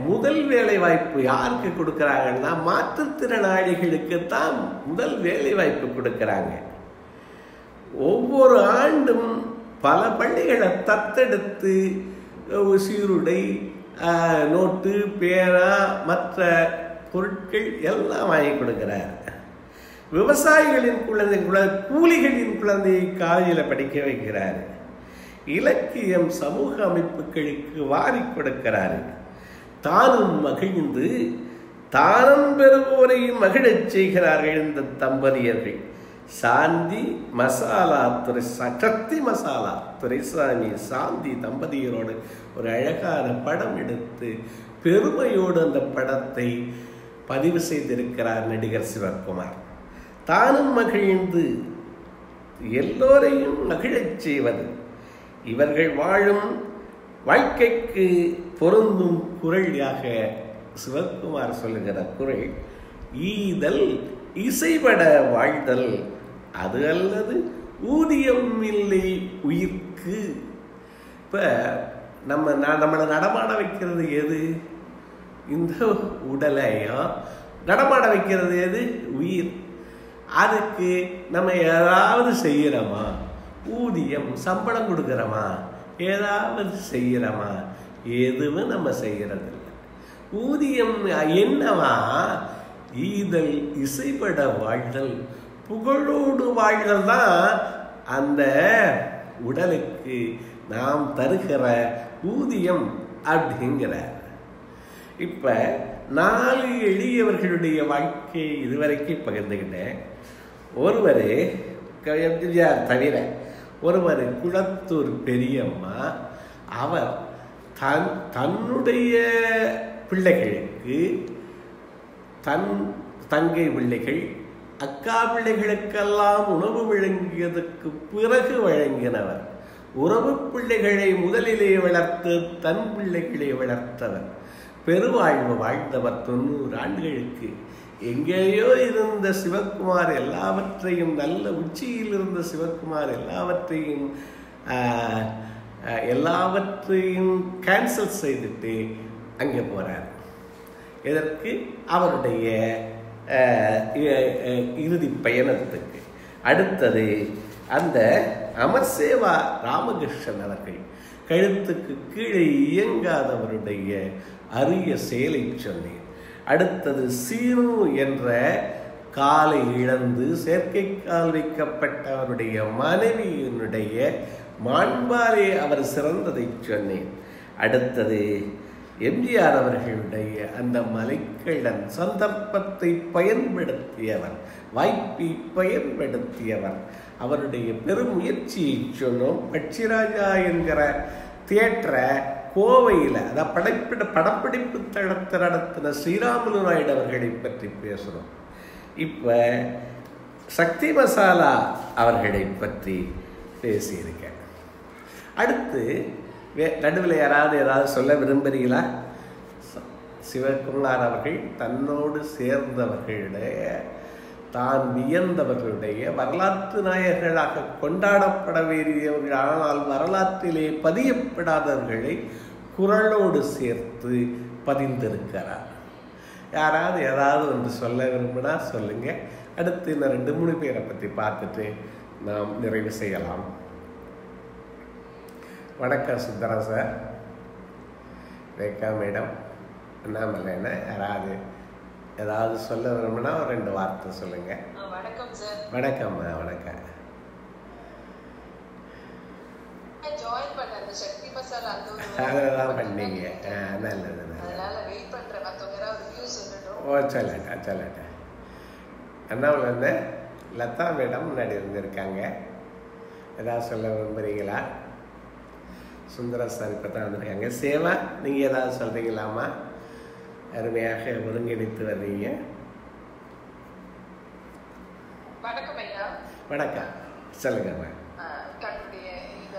முதல் வேலை வாய்ப்பு யாருக்கு கொடுக்குறாங்கன்னா மாற்றுத்திறனாளிகளுக்கு தான் முதல் வேலை வாய்ப்பு கொடுக்குறாங்க. ஒவ்வொரு ஆண்டும் பல பள்ளிகளை தத்தெடுத்து சீருடை, நோட்டு, பேனா, மற்ற பொருட்கள் எல்லாம் வாங்கி கொடுக்கிறார். விவசாயிகளின் கூலிகளின் குழந்தையை காலேஜில் படிக்க வைக்கிறார். இலக்கியம், சமூக அமைப்புகளுக்கு வாரி கொடுக்கிறார். தானும் மகிழ்ந்து தானம் பெறுவோரையும் மகிழச் செய்கிறார்கள் இந்த தம்பதியர்கள். சாந்தி மசாலா சக்தி மசாலா துரைசாமி சாந்தி தம்பதியரோடு ஒரு அழகான படம் எடுத்து பெருமையோடு அந்த படத்தை பதிவு செய்திருக்கிறார் நடிகர் சிவகுமார். தானும் மகிழ்ந்து எல்லோரையும் மகிழச் செய்வது இவர்கள் வாழும் வாழ்க்கைக்கு பொருந்தும் குரலாக சிவகுமார் சொல்லுகிற குரல், ஈதல் இசைபட வாழ்தல், அது அல்லது ஊதியம் இல்லை உயிர்க்கு. இப்போ நம்மளை நடமாட வைக்கிறது எது? இந்த உடலையும் நடமாட வைக்கிறது எது? உயிர். அதுக்கு நம்ம ஏதாவது செய்கிறோமா? ஊதியம், சம்பளம் கொடுக்குறோமா? ஏதாவது செய்கிறோமா? எதுவும் நம்ம செய்கிறதில்லை. ஊதியம் என்னவா? ஈதல் இசைப்பட வாழ்தல், புகழோடு வாழ்தல் தான் அந்த உடலுக்கு நாம் தருகிற ஊதியம் அப்படிங்கிறார். இப்போ 4 எளியவர்களுடைய வாழ்க்கையை இதுவரைக்கும் பகிர்ந்துக்கிட்டேன். ஒருவர் எம்ஜிஆர் தவிர ஒருவர் குளத்தூர் பெரியம்மா. அவர் தன்னுடைய பிள்ளைகளுக்கு தங்கை பிள்ளைகள், அக்கா பிள்ளைகளுக்கெல்லாம் உணவு வழங்கியதற்கு பிறகு வழங்கினவர். உறவு பிள்ளைகளை முதலிலே வளர்த்து தன் பிள்ளைகளை வளர்த்தவர். பெருவாழ்வு வாழ்ந்தவர். 90 ஆண்டுகளுக்கு. எங்கேயோ இருந்த சிவகுமார் எல்லாவற்றையும், நல்ல உச்சியில் இருந்த சிவகுமார் எல்லாவற்றையும் கேன்சல் செய்துட்டு அங்கே போகிறார். இதற்கு அவருடைய இறுதி பயணத்துக்கு. அடுத்தது அந்த அமர்சேவா ராமகிருஷ்ணன் அவர்கள் கழுத்துக்கு கீழே இயங்காதவருடைய அரிய செயலை சொன்னேன். அடுத்தது சீனு என்ற காலை இழந்து செயற்கைக்கால் வைக்கப்பட்டவருடைய மனைவியினுடைய மாண்பாலே அவர் சிறந்ததை சொன்னேன். அடுத்தது எம்ஜிஆர் அவர்களுடைய அந்த மலைக்கள்ளன் சந்தர்ப்பத்தை பயன்படுத்தியவர், வாய்ப்பை பயன்படுத்தியவர், அவருடைய பெரும் முயற்சியை சொன்னோம். பட்சிராஜா என்கிற தியேட்டரை கோவையில், அதாவது படப்பிடிப்பு தளத்தை நடத்தின ஸ்ரீராமுலு நாயுடு அவர்களை பற்றி பேசுகிறோம். இப்போ சக்தி மசாலா அவர்களை பற்றி பேசியிருக்கேன். அடுத்து நடுவில் ஏதாவது சொல்ல விரும்புகிறீங்களா? சிவகுமார் அவர்கள் தன்னோடு சேர்ந்தவர்களுடைய, தான் வியந்தவர்களுடைய, வரலாற்று நாயகர்களாக கொண்டாடப்பட வேண்டியவர்கள் ஆனால் வரலாற்றிலே பதியப்படாதவர்களை குரலோடு சேர்த்து பதிந்திருக்கிறார். யாராவது ஏதாவது ஒன்று சொல்ல விரும்பினா சொல்லுங்க. அடுத்து இன்னும் 2-3 பேரை பற்றி பார்த்துட்டு நாம் நிறைவு செய்யலாம். வணக்கம் சுந்தரா சார், ரேகா மேடம், அண்ணாமலைன்னா யாராவது ஏதாவது சொல்ல விரும்பினா ஒரு 2 வார்த்தை சொல்லுங்க. வணக்கம் சார். வணக்கம்மா. வணக்கம். அதனால அந்த ஒரு அதெல்லாம் பண்ணீங்க. நல்லது. அதனால வெயிட் பண்றேன். மற்றவங்க யாராவது ரிவ்யூ சொல்லட்டும். ஓ சொல்லட்டேன். அண்ணாவில் வந்து லதா மேடம் முன்னாடி இருந்திருக்காங்க. ஏதாவது சொல்ல விரும்புகிறீங்களா? சுந்தர சார் இப்போ தான் வந்திருக்காங்க. சேவா, நீங்கள் ஏதாவது சொல்கிறீங்களாம்மா? அருமையாக ஒருங்கிணைத்து வர்றீங்க. வணக்கம் ஐயா. வணக்கம், சொல்லுங்கம்மா. தன்னுடைய இந்த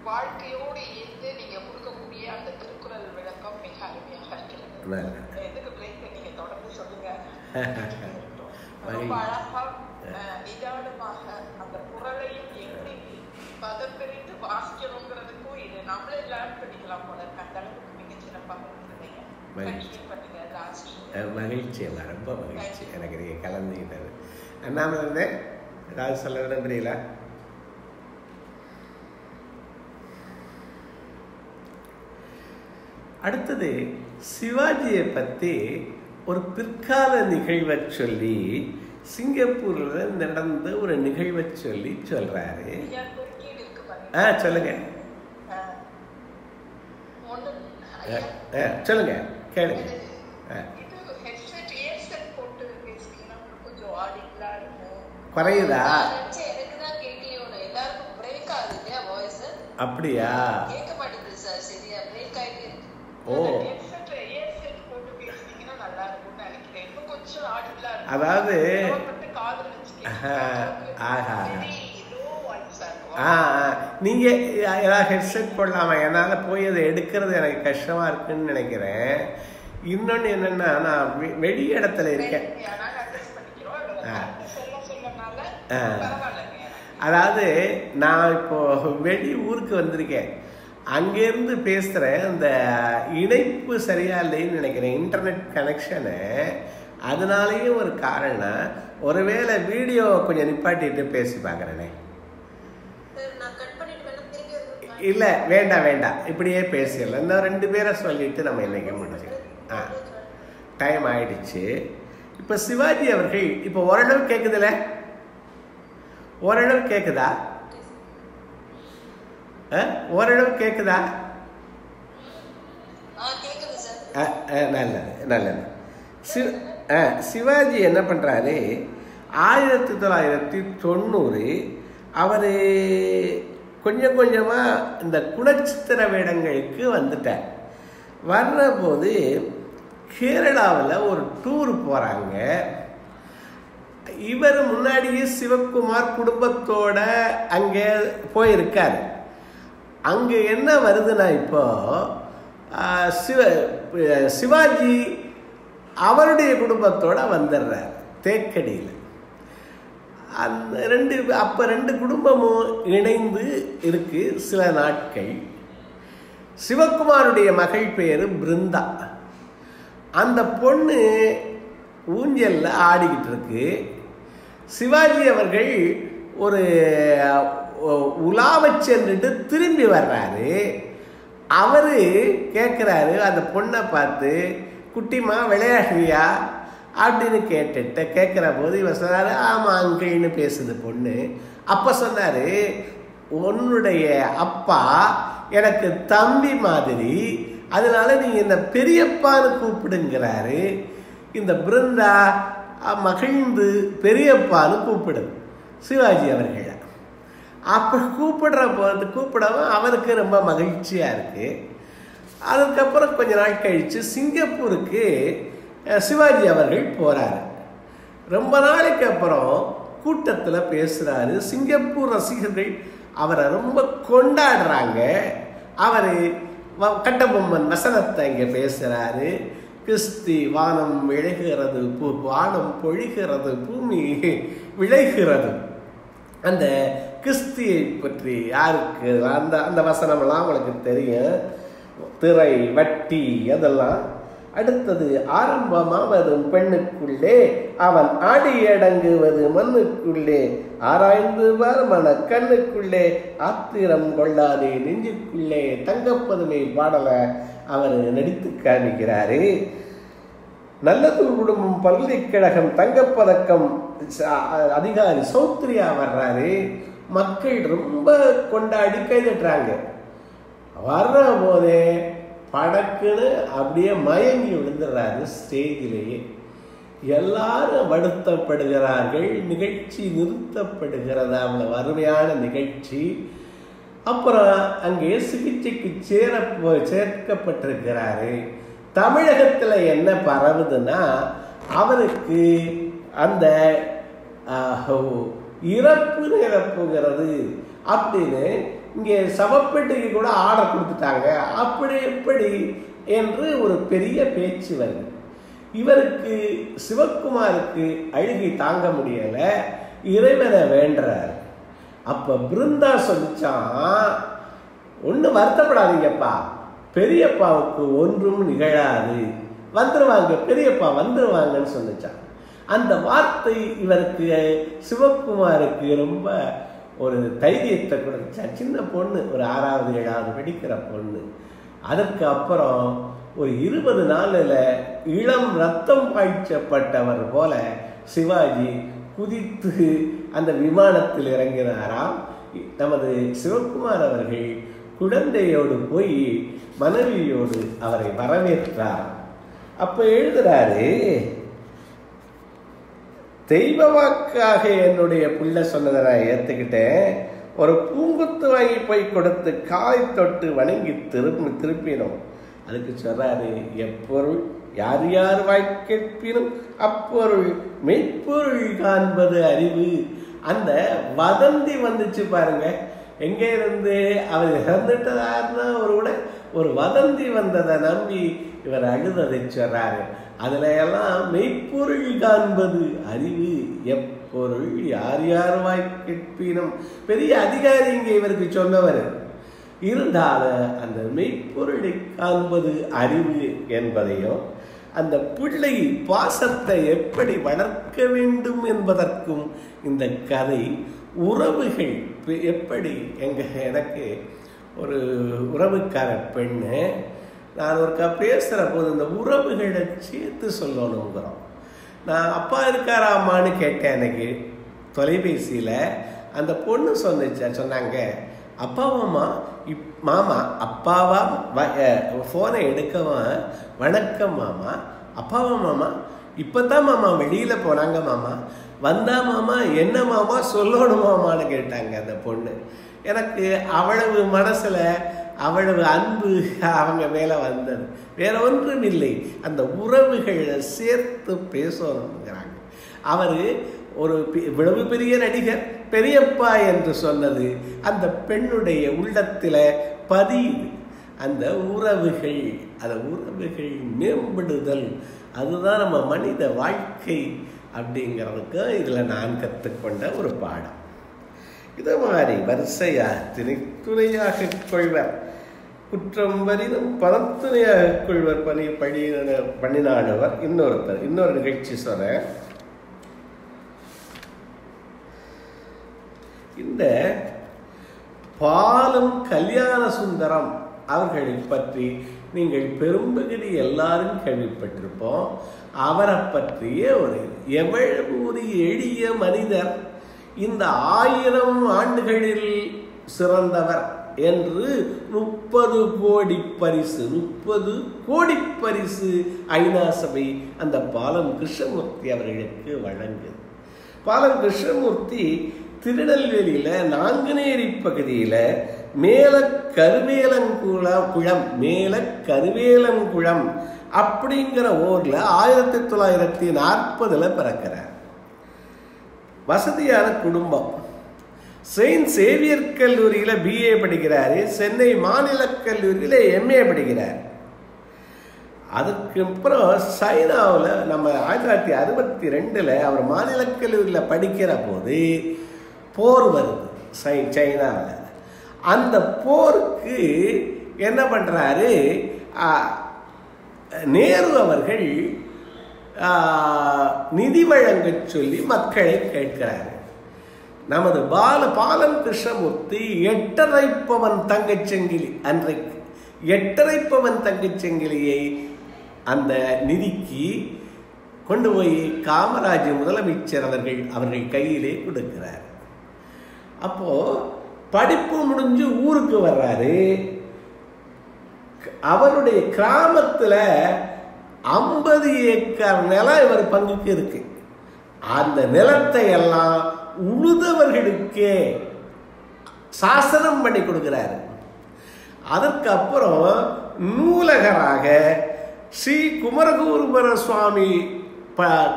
வாழ்க்கையோடு இருந்து நீங்க கொடுக்கக்கூடிய அந்த திருக்குறள் விளக்கம் மிக அருமையாக இருக்கிறது. எதுக்கு பிரேக் நீங்க தொடர்ந்து சொல்லுங்க. ரொம்ப அழகா நிதானமாக அந்த குறளையும் எப்படி பதம் பிரித்து வாசிக்கணுங்கிறதுக்கும் இது நம்மளே லேர்ன் பண்ணிக்கலாம் போல இருக்கு. அந்த அளவுக்கு மிக சிறப்பாக இருக்கிறீங்க. பண்ணுங்க லாஸ்ட். மகிழ்ச்சி, ரொம்ப மகிழ்ச்சி எனக்கு நீங்கள் கலந்துக்கிட்டது. அண்ணாமலை இருந்தேன், ஏதாவது சொல்ல விரும்புறீங்களா? அடுத்தது சிவாஜியை பற்றி ஒரு பிற்கால நிகழ்வை சொல்லி, சிங்கப்பூரில் நடந்த ஒரு நிகழ்வை சொல்லி சொல்றாரு. சொல்லுங்க சொல்லுங்க, கேளுங்க. குறையுதா? அப்படியா? ஓ, அதாவது நீங்க ஏதாவது ஹெட்செட் போடலாமா? என்னால் போய் அதை எடுக்கிறது எனக்கு கஷ்டமா இருக்குன்னு நினைக்கிறேன். இன்னொன்று என்னன்னா, நான் வெளி இடத்துல இருக்கேன். அதாவது நான் இப்போ வெளி ஊருக்கு வந்திருக்கேன். அங்கேருந்து பேசுகிறேன். அந்த இணைப்பு சரியா இல்லைன்னு நினைக்கிறேன், இன்டர்நெட் கனெக்ஷனு. அதனாலேயும் ஒரு காரணம். ஒருவேளை வீடியோ கொஞ்சம் நிப்பாட்டிட்டு பேசி பார்க்குறேனே. இல்லை, வேண்டாம், இப்படியே பேசிடலாம். இன்னும் 2 பேரை சொல்லிட்டு நம்ம இன்னைக்கு முடிச்சுக்கலாம். டைம் ஆயிடுச்சு. இப்போ சிவாஜி அவர்கள் இப்போ ஓரளவு கேட்குதுல்ல? ஓரளவு கேட்குதா? ஓரளவு கேட்குதா? நல்லது. சிவாஜி என்ன பண்ணுறாரு, 1990 அவர் கொஞ்சம் கொஞ்சமாக இந்த குணச்சித்திர வேடங்களுக்கு வந்துட்டார். வர்றபோது கேரளாவில் ஒரு டூர் போகிறாங்க. இவர் முன்னாடியே சிவகுமார் குடும்பத்தோட அங்கே போயிருக்காரு. அங்கே என்ன வருதுன்னா, இப்போ சிவாஜி அவருடைய குடும்பத்தோட வந்துடுறார் தேக்கடியில். அந்த 2 குடும்பமும் இணைந்து இருக்கு சில நாட்கள். சிவகுமாருடைய மகள் பேரு பிருந்தா. அந்த பொண்ணு ஊஞ்சல்ல ஆடிக்கிட்டு இருக்கு. சிவாஜி அவர்கள் ஒரு உலாவை சென்றுட்டு திரும்பி வர்றாரு. அவரு கேட்குறாரு அந்த பொண்ணை பார்த்து, குட்டிமா விளையாடுறியா அப்படின்னு கேட்குற போது இவர் சொன்னார், ஆமாம் அங்கிள்னு பேசுது பொண்ணு. அப்போ சொன்னார், உன்னுடைய அப்பா எனக்கு தம்பி மாதிரி, அதனால நீங்கள் இந்த பெரியப்பான்னு கூப்பிடுங்கிறாரு. இந்த பிருந்தா மகிழ்ந்து பெரியப்பான்னு கூப்பிடுது சிவாஜி அவர்கள். அப்போ கூப்பிடவும் அவருக்கு ரொம்ப மகிழ்ச்சியாக இருக்குது. அதுக்கப்புறம் கொஞ்ச நாள் கழித்து சிங்கப்பூருக்கு சிவாஜி அவர்கள் போகிறாரு. ரொம்ப நாளைக்கு அப்புறம் கூட்டத்தில் பேசுகிறாரு. சிங்கப்பூர் ரசிகர்கள் அவரை ரொம்ப கொண்டாடுறாங்க. அவர் கட்டபொம்மன் வசனத்தை இங்கே பேசுகிறாரு. கிறிஸ்தி வானம் விளைகிறது, வானம் பொழிகிறது, பூமி விளைகிறது. அந்த கிறிஸ்தியை பற்றி யாருக்கு அந்த வசனமெல்லாம் அவங்களுக்கு தெரியும். திரை வட்டி அதெல்லாம். அடுத்தது, ஆரம்பமாவது பெண்ணுக்குள்ளே, அவன் ஆடி அடங்குவது மண்ணுக்குள்ளே, ஆராய்ந்து மன கண்ணுக்குள்ளே, ஆத்திரம் கொள்ளாதே நெஞ்சுக்குள்ளே, தங்கப்பதுமை பாடல அவர் நடித்து காமிக்கிறாரு. நல்லது குடும்பம் பல்கலைக்கழகம் தங்கப்பதக்கம் அதிகாரி சௌத்ரியா வர்றாரு. மக்கள் ரொம்ப கொண்டாடி கைதட்டுறாங்க. வர்ற போதே படக்குன்னு அப்படியே மயங்கி விழுந்துடுறாரு ஸ்டேஜிலேயே. எல்லாரும் வருத்தப்படுகிறார்கள். நிகழ்ச்சி நிறுத்தப்படுகிறது. அவ்வளவு அருமையான நிகழ்ச்சி. அப்புறம் அங்கே சிகிச்சைக்கு சேர்க்கப்பட்டிருக்கிறாரு. தமிழகத்தில் என்ன பரவுதுன்னா, அவருக்கு அந்த இறப்பு நிரப்புகிறது அப்படின்னு இங்கே சவப்பெட்டிக்கு கூட ஆர்டர் கொடுத்துட்டாங்க. அப்படி எப்படி என்று ஒரு பெரிய பேச்சு வருது. இவருக்கு சிவகுமாருக்கு அழுகை தாங்க முடியல, இறைவனை வேண்டுறார். அப்ப பிருந்தா சொல்லிச்சான், ஒண்ணு வருத்தப்படாதீங்கப்பா, பெரியப்பாவுக்கு ஒன்றும் நிகழாது, வந்துருவாங்க, பெரியப்பா வந்துருவாங்கன்னு சொல்லிச்சான். அந்த வார்த்தை இவருக்கு சிவகுமாருக்கு ரொம்ப ஒரு தைரியத்தை கொடுத்துச்சா. சின்ன பொண்ணு, ஒரு 6வது 7வது படிக்கிற பொண்ணு. அதற்கு அப்புறம் ஒரு 20 நாளில் இளம் ரத்தம் பாய்ச்சப்பட்டவர் போல சிவாஜி குதித்து அந்த விமானத்தில் இறங்கினாராம். நமது சிவகுமார் அவர்கள் குழந்தையோடு போய் மனைவியோடு அவரை வரவேற்றார். அப்ப எழுதுறாரு, தெய்வ வாக்காக என்னுடைய பிள்ளை சொன்னதை நான் ஏற்றுக்கிட்டேன். ஒரு பூங்குத்து வாங்கி போய் கொடுத்து காய் தொட்டு வணங்கி திருப்பினோம். அதுக்கு சொல்றாரு, எப்பொருள் யார் யார் வாய்க்கேற்பினும் அப்பொருள் மெய்ப்பொருள் காண்பது அறிவு. அந்த வதந்தி வந்துச்சு பாருங்க, எங்கே இருந்து அவர் இறந்துட்டதாருன்னா ஒரு வதந்தி வந்ததை நம்பி இவர் அழுததை சொல்றாரு. அதுல எல்லாம் மெய்ப்பொருள் காண்பது அறிவு, எப்பொருள் யார் யார் வாய்க்கேற்பினும். பெரிய அதிகாரி இங்கே இவருக்கு சொன்னவர். இருந்தாலும் அந்த மெய்ப்பொருளை காண்பது அறிவு என்பதையும், அந்த பிள்ளை பாசத்தை எப்படி வளர்க்க வேண்டும் என்பதற்கும் இந்த கதை, உறவுகள் எப்படி எனக்கு ஒரு உறவுக்கார பெண்ணு, நான் ஒருக்கா பேசுகிற போது இந்த உறவுகளை சேர்த்து சொல்லணுங்கிறோம். நான் அப்பா இருக்காராமான்னு கேட்டேன் எனக்கு தொலைபேசியில். அந்த பொண்ணு சொன்னாங்க, அப்பாவாம்மா மாமா அப்பாவா ஃபோனை எடுக்கவா, வணக்கம் மாமா, அப்பாவா மாமா, இப்போதான் மாமா வெளியில் போனாங்க மாமா, வந்தா மாமா, என்ன மாமா சொல்லணுமாமான்னு கேட்டாங்க அந்த பொண்ணு. எனக்கு அவ்வளவு மனசில் அவ்வளவு அன்பு அவங்க மேலே வந்தது. வேற ஒன்றும் இல்லை, அந்த உறவுகளை சேர்த்து பேசணுங்கிறாங்க. அவர் ஒரு இவ்வளவு பெரிய நடிகர், பெரியப்பா என்று சொன்னது அந்த பெண்ணுடைய உள்ளத்தில் பதியுது. அந்த உறவுகள், அந்த உறவுகள் மேம்படுதல், அதுதான் நம்ம மனித வாழ்க்கை அப்படிங்கிறதுக்கு இதில் நான் கற்றுக்கொண்ட ஒரு பாடம். இதை மாதிரி வரிசையாக திணைத்துணையாக கொள்வர், குற்றம் வரினும் பணத்துணையாக கொள்வர் பண்ணினானவர். இன்னொரு நிகழ்ச்சி சொல்றேன். இந்த பாலம் கல்யாண சுந்தரம் அவர்களை பற்றி நீங்கள் பெரும்பகுதி எல்லாரும் கேள்விப்பட்டிருப்போம். அவரை பற்றிய எவ்வளவு ஒரு எளிய மனிதர், இந்த 1000 ஆண்டுகளில் சிறந்தவர் என்று 30 கோடி பரிசு ஐநா சபை அந்த பாலம் கிருஷ்ணமூர்த்தி அவர்களுக்கு வழங்குது. பாலம் கிருஷ்ணமூர்த்தி திருநெல்வேலியில நாங்குநேரி பகுதியில மேல கருவேலங்குளம் அப்படிங்கிற ஊர்ல 1940 பிறக்கிறார். வசதியான குடும்பம். செயின்ட் சேவியர் கல்லூரியில BA படிக்கிறாரு. சென்னை மாநில கல்லூரியில MA படிக்கிறார். அதுக்கு அப்புறம் சைனாவில் நம்ம 1962 அவர் மாநில கல்லூரியில் படிக்கிற போது போர் வருது சைனாவில். அந்த போருக்கு என்ன பண்றாரு, நேரு அவர்கள் நிதி வழங்க சொல்லி மக்களை கேட்கிறாரு. நமது பாலம் கிருஷ்ணமூர்த்தி எட்டரைப்பவன் தங்கச்செங்கிலி, அன்றைக்கு எட்டரைப்பவன் தங்கச்செங்கிலியை அந்த நிதிக்கு கொண்டு போய் காமராஜ் முதலமைச்சர் அவர்கள் கையிலே கொடுக்கிறார். அப்போ படிப்பு முடிஞ்சு ஊருக்கு வர்றாரு. அவருடைய கிராமத்துல 50 ஏக்கர் நிலம் இவர் பங்குக்கு இருக்கு. அந்த நிலத்தை எல்லாம் உழுதவர்களுக்கே சாசனம் பண்ணி கொடுக்கிறாரு. அதற்கப்புறம் நூலகராக ஸ்ரீ குமரகுருபர சுவாமி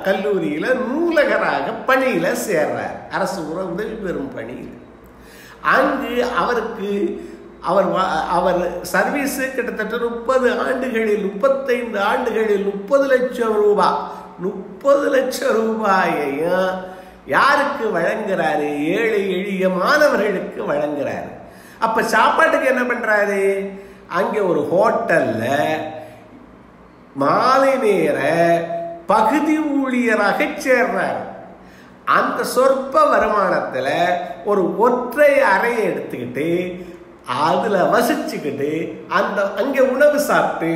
கல்லூரியில நூலகராக பணியில சேர்றார். அரசு உதவி பெறும் பணியில். அங்கு அவருக்கு அவர் சர்வீஸ் கிட்டத்தட்ட 30 ஆண்டுகளில் 35 ஆண்டுகளில் 30 லட்சம் ரூபாய் 30 லட்சம் ரூபாயையும் யாருக்கு வழங்குறாரு? ஏழை எளிய மாணவர்களுக்கு வழங்குறாரு. அப்ப சாப்பாட்டுக்கு என்ன பண்றாரு? அங்கே ஒரு ஹோட்டல்ல மாலை நேர பகுதி ஊழியராக சேர்றார். அந்த சொற்ப வருமானத்துல ஒரு ஒற்றை அறையை எடுத்துக்கிட்டு அதுல வசிச்சுக்கிட்டு அங்கே உணவு சாப்பிட்டு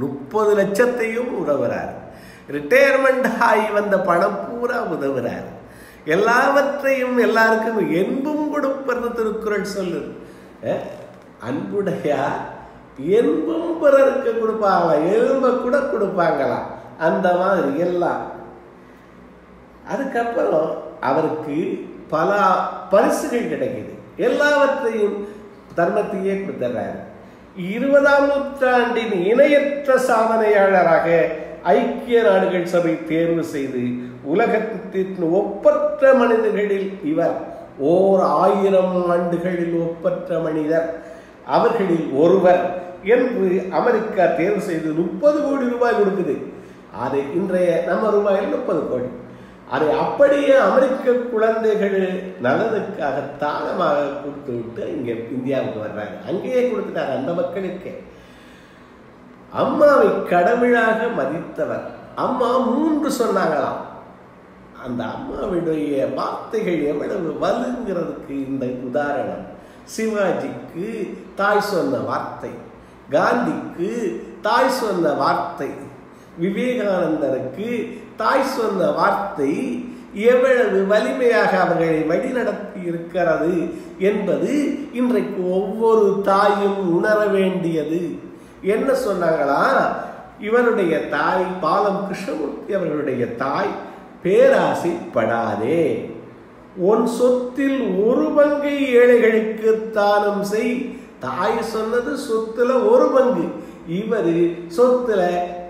30 லட்சத்தையும் உதவுறார். ரிட்டையர்மெண்ட் ஆகி வந்த பணம் பூரா உதவுறார். எல்லாவற்றையும் எல்லாருக்கும் என்பும் கொடுப்பது திருக்குறள் சொல்லுது. அன்புடையா என்பும் பிறருக்கு கொடுப்பாங்களா, எலும்ப கூட கொடுப்பாங்களா, அந்த மாதிரி எல்லாம். அதுக்கப்புறம் அவருக்கு பல பரிசுகள் கிடைக்குது. எல்லாவற்றையும் தர்மத்தையே கொடுத்துறாரு. 20ஆம் நூற்றாண்டின் இணையற்ற சாதனையாளராக ஐக்கிய நாடுகள் சபை தேர்வு செய்து உலகத்தின் ஒப்பற்ற மனிதர்களில் இவர் 1000 ஆண்டுகளில் ஒப்பற்ற மனிதர், அவர்களில் ஒருவர் என்று அமெரிக்கா தேர்வு செய்து 30 கோடி ரூபாய் கொடுக்குது. அது இன்றைய நம்ம ரூபாயில் 30 கோடி. அதை அப்படியே அமெரிக்க குழந்தைகள் நலனுக்காக தானமாக கொடுத்து விட்டு இங்கே இந்தியாவுக்கு வர்றாங்க. அங்கேயே கொடுத்துட்டாங்க அந்த மக்களுக்கு. அம்மாவை கடவுளாக மதித்தவர். அம்மா 3 சொன்னாங்களாம். அந்த அம்மாவுடைய வார்த்தைகள் எவ்வளவு வலுங்கிறதுக்கு இந்த உதாரணம். சிவாஜிக்கு தாய் சொன்ன வார்த்தை, காந்திக்கு தாய் சொன்ன வார்த்தை, விவேகானந்தருக்கு தாய் சொன்ன வார்த்தை எவ்வளவு வலிமையாக அவர்களை வழிநடத்தி இருக்கிறது என்பது இன்றைக்கு ஒவ்வொரு தாயும் உணர வேண்டியது. என்ன சொன்னாங்களா? இவருடைய தாய் பாலம் கிருஷ்ணமூர்த்தி அவர்களுடைய தாய், பேராசைப்படாதே, உன் சொத்தில் 1 பங்கை ஏழைகளுக்கு தானம் செய். தாய் சொன்னது சொத்துல 1 பங்கு. இவர் சொத்துல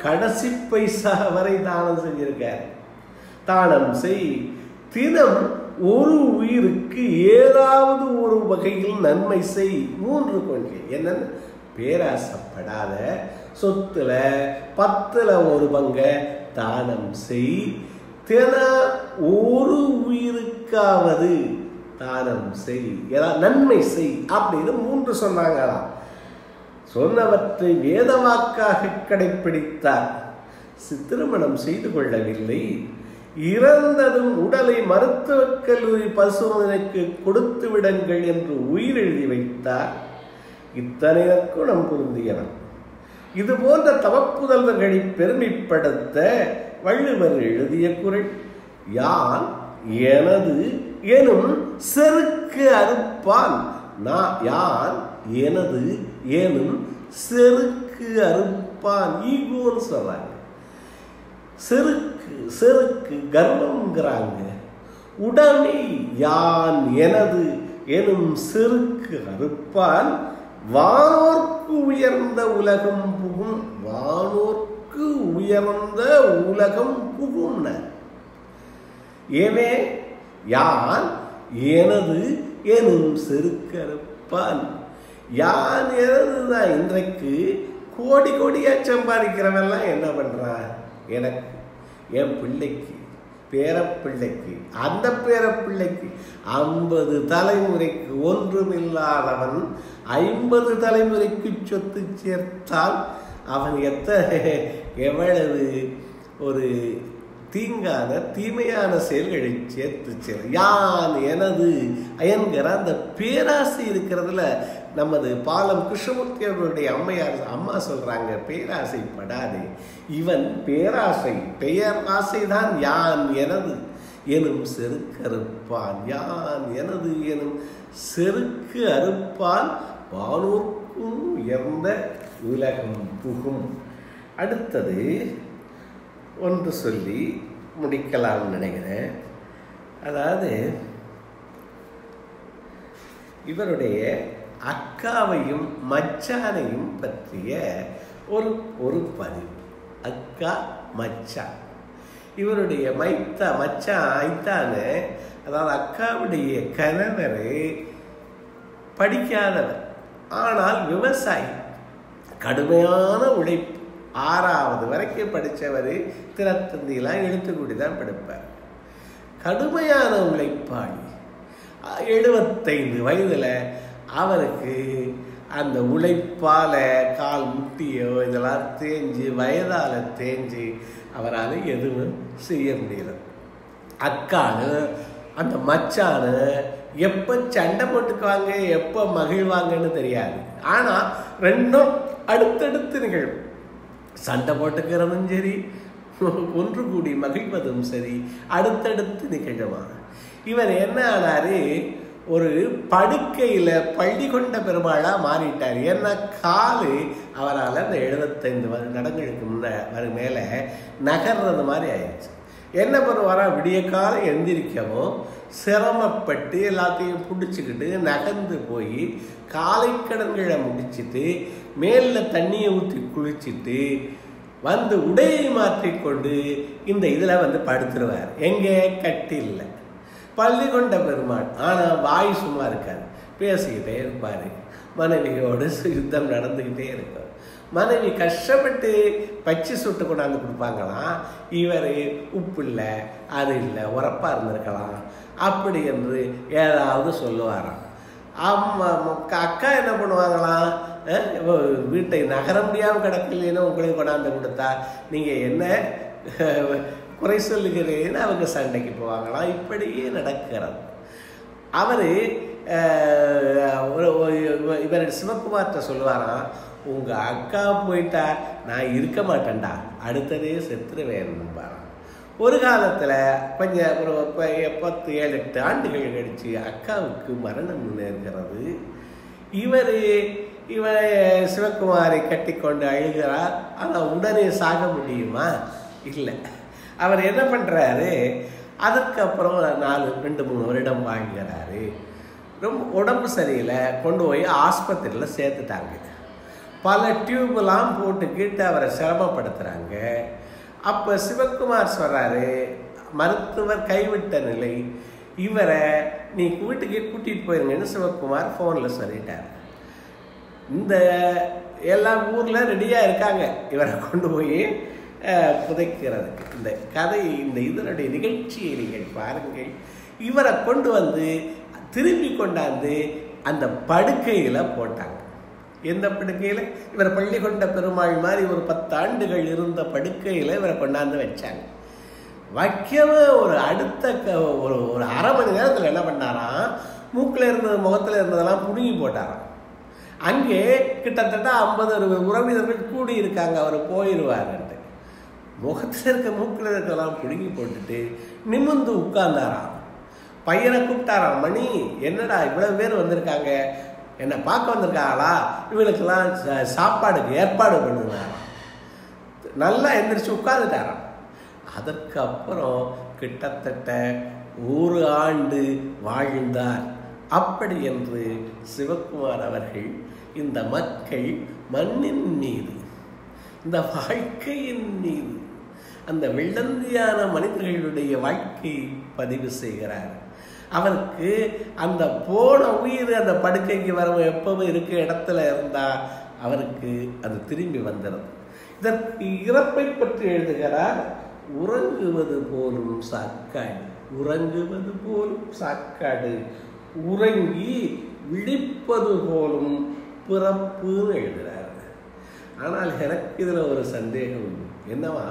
கடைசி பைசா வரை தானம் செஞ்சிருக்கார். தானம் செய், தினம் ஒரு உயிருக்கு ஏதாவது ஒரு வகையில் நன்மை செய். 3 கொள்கை என்னன்னு? பேராசைப்படாத, சொத்துல 10ல் 1 பங்கை தானம் செய், தினம் ஒரு உயிருக்காவது தானம் செய், ஏதாவது நன்மை செய் அப்படின்னு 3 சொன்னாங்களாம். சொன்னவற்றை வேதவாக்காக கடைப்பிடித்தார். திருமணம் செய்து கொள்ளவில்லை. இறந்ததும் உடலை மருத்துவக் கல்லூரி பரிசோதனைக்கு கொடுத்து விடுங்கள் என்று உயிர் எழுதி வைத்தார். இத்தனை நற்குணம் பொருந்தியவர். இது போன்ற தவப்புதல்வர்களை பெருமைப்படுத்த வள்ளுவர் எழுதிய குறள், யான் எனது எனும் செருக்கு அறுப்பான். யான் எனது எனும் செருக்கு அறுப்பான். ஈகோன்னு சொல்றாங்க. செருக்கு செருக்கு கர்வம்ங்கிறாங்க. உடனே யான் எனது எனும் செருக்கு அறுப்பான், வானோர்க்கு உயர்ந்த உலகம் புகும். வானோர்க்கு உயர்ந்த உலகம் புகும். ஏவே யான் எனது எனும் செருக்கு அறுப்பான். யான் எனதுதான். இன்றைக்கு கோடி கோடியா சம்பாதிக்கிறவெல்லாம் என்ன பண்றான்? எனக்கு, என் பிள்ளைக்கு, பேரப்பிள்ளைக்கு, அந்த பேரப்பிள்ளைக்கு 50 தலைமுறைக்கு ஒன்றுமில்லாதவன் 50 தலைமுறைக்கு சொத்து சேர்த்தால் அவன் எவ்வளவு ஒரு தீமையான செயல்களை சேர்த்து யான் எனது என்கிற அந்த பேராசை இருக்கிறதுல நமது பாலம் கிருஷ்ணமூர்த்தி அவர்களுடைய அம்மா சொல்றாங்க, பேராசைப்படாதே. இவன் பேராசை, பெயர் ஆசைதான் யான் எனது எனும் செருக்கு அறுப்பான், யான் எனது எனும் செருக்கு அறுப்பான், வானோர்க்கும் உயர்ந்த உலகம் புகும். அடுத்தது ஒன்று சொல்லி முடிக்கலாம்னு நினைக்கிறேன். அதாவது இவருடைய அக்காவையும் மச்சானையும் பற்றிய ஒரு பதிவு. அக்கா மச்சான், இவருடைய மச்சான் ஐத்தானு, அதாவது அக்காவுடைய கணவர் படிக்காதவர், ஆனால் விவசாயி, கடுமையான உழைப்பு. 6வது வரைக்கும் படித்தவர், திறத்தந்திலாம் எழுத்துக்கூடி தான் படிப்பார். கடுமையான உழைப்பாளி. 75 வயதில் அவருக்கு அந்த உழைப்பால் கால் முட்டியோ இதெல்லாம் தேஞ்சு, வயதால் தேஞ்சு அவரால் எதுவும் செய்ய முடியல. அக்கானு அந்த மச்சானு எப்போ சண்டை போட்டுக்குவாங்க, எப்போ மகிழ்வாங்கன்னு தெரியாது. ஆனால் ரெண்டும் அடுத்தடுத்து நிகழும். சண்டை போட்டுக்கிறதும் சரி, ஒன்று கூடி மகிழ்வதும் சரி, அடுத்தடுத்து நிகழ்வான். இவர் என்ன ஆனாரு, ஒரு படுக்கையில் பள்ளி கொண்ட பெருமாளாக மாறிட்டார். ஏன்னா காலு அவரால் அந்த 75 நடங்களுக்கு மேலே நகர்றது மாதிரி ஆயிடுச்சு. என்ன பண்ணுவாரா, விடிய காலம் எந்திரிக்கவும் சிரமப்பட்டு எல்லாத்தையும் பிடிச்சிக்கிட்டு நகர்ந்து போய் காலை கடன்களை முடிச்சுட்டு மேலில் தண்ணியை ஊற்றி குளிச்சுட்டு வந்து உடையை மாற்றிக்கொண்டு இந்த இதில் வந்து படுத்துருவார். எங்கே, கட்டில்ல. பள்ளி கொண்ட பெருமாள். ஆனால் வாய் சும்மா இருக்காது, பேசிக்கிட்டே இருப்பார். மனைவியோடு யுத்தம் நடந்துக்கிட்டே இருக்கும். மனைவி கஷ்டப்பட்டு பச்சை சுட்டு கொண்டாந்து கொடுப்பாங்களாம். இவர் உப்பு இல்லை, அது இல்லை, உரப்பாக இருந்திருக்கலாம் அப்படி என்று ஏதாவது சொல்லுவாராம். அக்கா என்ன பண்ணுவாங்களாம், வீட்டை நகர முடியாமல் கிடக்கலைன்னு உங்களுக்கு கொண்டாந்து கொடுத்தா நீங்கள் என்ன குறை சொல்லுகிறேன்னு அவங்க சண்டைக்கு போவாங்களாம். இப்படியே நடக்கிறது. அவர் இவர் சிவகுமார்கிட்ட சொல்லுவாராம், உங்கள் அக்கா போயிட்டா நான் இருக்க மாட்டேன்டா, அடுத்ததே செத்துருவேன்பாராம். ஒரு காலத்தில் கொஞ்சம் ஒரு 7-8 ஆண்டுகள் கழிச்சு அக்காவுக்கு மரணம் நேர்கிறது. இவர் சிவகுமாரை கட்டி கொண்டு அழுகிறார். ஆனால் உடனே சாக முடியுமா? இல்லை. அவர் என்ன பண்ணுறாரு, அதுக்கப்புறம் 2-3 வருடம் வாழ்கிறாரு. ரொம்ப உடம்பு சரியில்லை, கொண்டு போய் ஆஸ்பத்திரியில் சேர்த்துட்டாங்க. பல டியூப்லாம் போட்டுக்கிட்டு அவரை சிரமப்படுத்துகிறாங்க. அப்போ சிவகுமார் சொல்கிறாரு, மருத்துவர் கைவிட்ட நிலை, இவரை நீ வீட்டுக்கே கூட்டிகிட்டு போயிருங்கன்னு சிவகுமார் ஃபோனில் சொல்லிட்டார். இந்த எல்லா ஊரில் ரெடியாக இருக்காங்க இவரை கொண்டு போய் புதைக்கிறதுக்கு. இந்த கதை, இந்த இதனுடைய நிகழ்ச்சியை நீங்கள் பாருங்கள். இவரை கொண்டு வந்து திரும்பி கொண்டாந்து அந்த படுக்கையில் போட்டாங்க. எந்த படுக்கையில்? இவர் பள்ளி கொண்ட பெருமாள் மாதிரி ஒரு 10 ஆண்டுகள் இருந்த படுக்கையில் இவரை கொண்டாந்து வச்சாங்க. வைக்கவே ஒரு அடுத்த ஒரு அரை மணி நேரத்தில் என்ன பண்ணாராம், மூக்கில் இருந்தது முகத்தில் இருந்ததெல்லாம் புடுங்கி போட்டாராம். அங்கே கிட்டத்தட்ட 50 உறவினர்கள் கூடி இருக்காங்க, அவர் போயிடுவாருன்ட்டு. முகத்தில் இருக்க மூக்கில் இருக்கலாம் பிடுங்கி போட்டுட்டு நிமிர்ந்து உட்கார்ந்தாராம். பையனை கூப்பிட்டாராம், மணி என்னடா இவ்வளவு பேர் வந்திருக்காங்க, என்னை பார்க்க வந்திருக்காங்களா, இவளுக்கெல்லாம் சாப்பாடுக்கு ஏற்பாடு பண்ணுவாராம். நல்லா எந்திரிச்சு உட்கார்ந்துட்டாராம். அதற்கு அப்புறம் கிட்டத்தட்ட 1 ஆண்டு வாழ்ந்தார். அப்படி என்று சிவகுமார் அவர்கள் இந்த மக்கள் மண்ணின் மீது, இந்த வாழ்க்கையின் மீது, அந்த வெள்ளந்தியான மனிதர்களுடைய வாழ்க்கையை பதிவு செய்கிறார். அவருக்கு அந்த போன உயிர் அந்த படுக்கைக்கு வர எப்பவும் இருக்க இடத்துல இருந்தால் அவருக்கு அது திரும்பி வந்துடும். இதற்கு இறப்பை பற்றி எழுதுகிறார், உறங்குவது போலும் சாக்காடு, உறங்குவது போலும் சாக்காடு, உறங்கி விழிப்பது போலும் பிறப்புன்னு எழுதுகிறார். ஆனால் எனக்கு இதில் ஒரு சந்தேகம் உண்டு. என்னவா,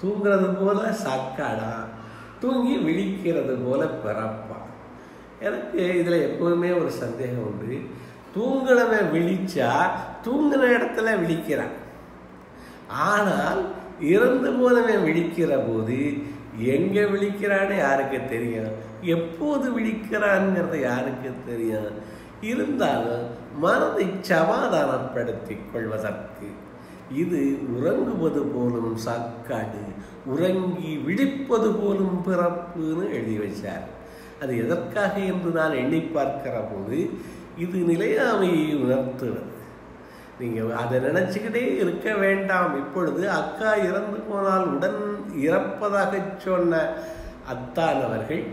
தூங்குறது போல சாக்காடா, தூங்கி விழிக்கிறது போல பிறப்பா? எனக்கு இதில் எப்போதுமே ஒரு சந்தேகம் உண்டு. தூங்குனவன் விழிச்சா தூங்குன இடத்துல விழிக்கிறான். ஆனால் இறந்து போனவன் விழிக்கிற போது எங்கே விழிக்கிறான்னு யாருக்கு தெரியும், எப்போது விழிக்கிறான்ங்கிறது யாருக்கு தெரியும். இருந்தாலும் மனதை சமாதானப்படுத்திக் கொள்வதற்கு இது உறங்குவது போலும் சாக்காடு, உறங்கி விழிப்பது போலும் பிறப்புன்னு எழுதி வச்சார். அது எதற்காக என்று நான் எண்ணி பார்க்கிற போது இது நிலையாமையை உணர்த்துவது. நீங்கள் அதை நினச்சிக்கிட்டே இருக்க வேண்டாம். இப்பொழுது அக்கா இறந்து போனால் உடன் இறப்பதாக சொன்ன அத்தானவர்கள்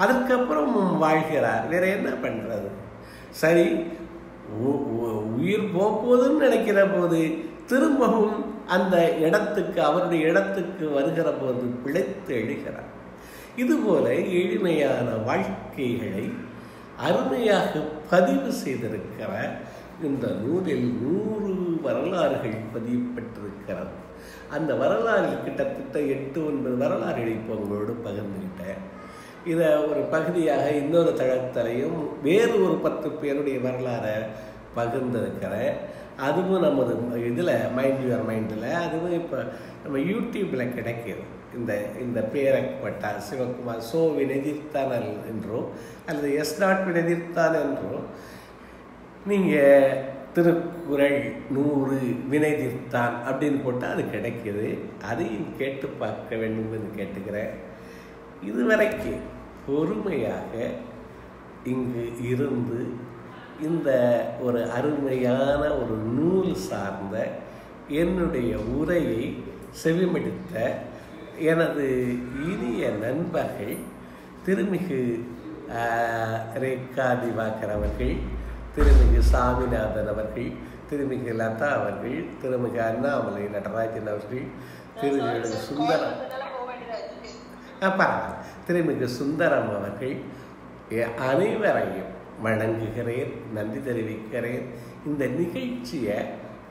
அதுக்கப்புறம் வாழ்கிறார். வேற என்ன பண்ணுறது? சரி, உயிர் போகுதுன்னு நினைக்கிற போது திரும்பவும் அந்த இடத்துக்கு, அவருடைய இடத்துக்கு வருகிற போது பிழைத்து எழுகிறார். இதுபோல எளிமையான வாழ்க்கைகளை அருமையாக பதிவு செய்திருக்கிற இந்த நூலில் 100 வரலாறுகள் பதியப்பட்டிருக்கிறது. அந்த வரலாறில் கிட்டத்தட்ட 8-9 வரலாறுகளை இப்போ உங்களோடு பகிர்ந்துக்கிட்டேன். இதை ஒரு பகுதியாக இன்னொரு தளத்திலையும் வேறு ஒரு 10 பேருடைய வரலாறை பகிர்ந்திருக்கிறேன். அதுவும் நமது இதில் மைண்ட் யுவர் மைண்டில், அதுவும் இப்போ நம்ம யூடியூப்பில் கிடைக்கிது. இந்த பேரை போட்டால் சிவகுமார் சோ வினதிர்த்தான் என்றோ அல்லது வினதிர்த்தான் என்றோ நீங்கள் திருக்குறள் 100 வினைதிர்த்தான் அப்படின்னு போட்டால் அது கிடைக்கிது. அதையும் கேட்டு பார்க்க வேண்டும் என்று கேட்டுக்கிறேன். இதுவரைக்கு பொறுமையாக இங்கு இருந்து இந்த ஒரு அருமையான ஒரு நூல் சார்ந்த என்னுடைய உரையை செவிமடுத்த எனது இனிய நண்பர்கள் திருமிகு ரேகா திவாகர் அவர்கள், திருமிகு சாமிநாதன் அவர்கள், திருமிகு லதா அவர்கள், திருமிகு அண்ணாமலை நடராஜன் அவர்கள், திருமிகு சுந்தரம் திருமிகு சுந்தரம் அவர்கள் அனைவரையும் வணங்குகிறேன், நன்றி தெரிவிக்கிறேன். இந்த நிகழ்ச்சியை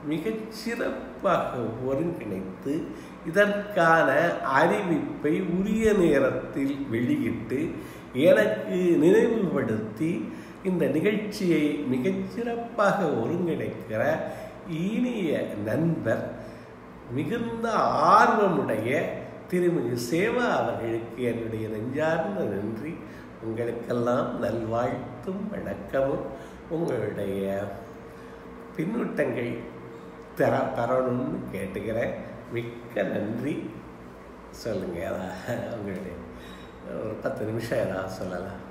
மிகச்சிறப்பாக ஒருங்கிணைத்து இதற்கான அறிவிப்பை உரிய நேரத்தில் வெளியிட்டு எனக்கு நினைவுபடுத்தி இந்த நிகழ்ச்சியை மிகச்சிறப்பாக ஒருங்கிணைக்கிற இனிய நண்பர், மிகுந்த ஆர்வமுடைய திருமிகு சேவா அவர்களுக்கு என்னுடைய நெஞ்சார்ந்த நன்றி. உங்களுக்கெல்லாம் நல்வாழ்த்தும் வணக்கமும் உங்களுடைய பின்னூட்டங்கள் தரணும்னு கேட்டுக்கிறேன். மிக்க நன்றி. சொல்லுங்க, உங்களுடைய ஒரு 10 நிமிஷம் ஏதாவது சொல்லலாம்.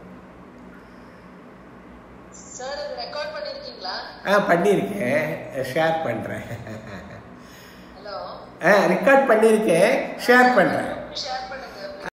பண்ணியிருக்கேன், ஷேர் பண்ணுறேன். ரெக்கார்ட் பண்ணியிருக்கேன், ஷேர் பண்ணுறேன்.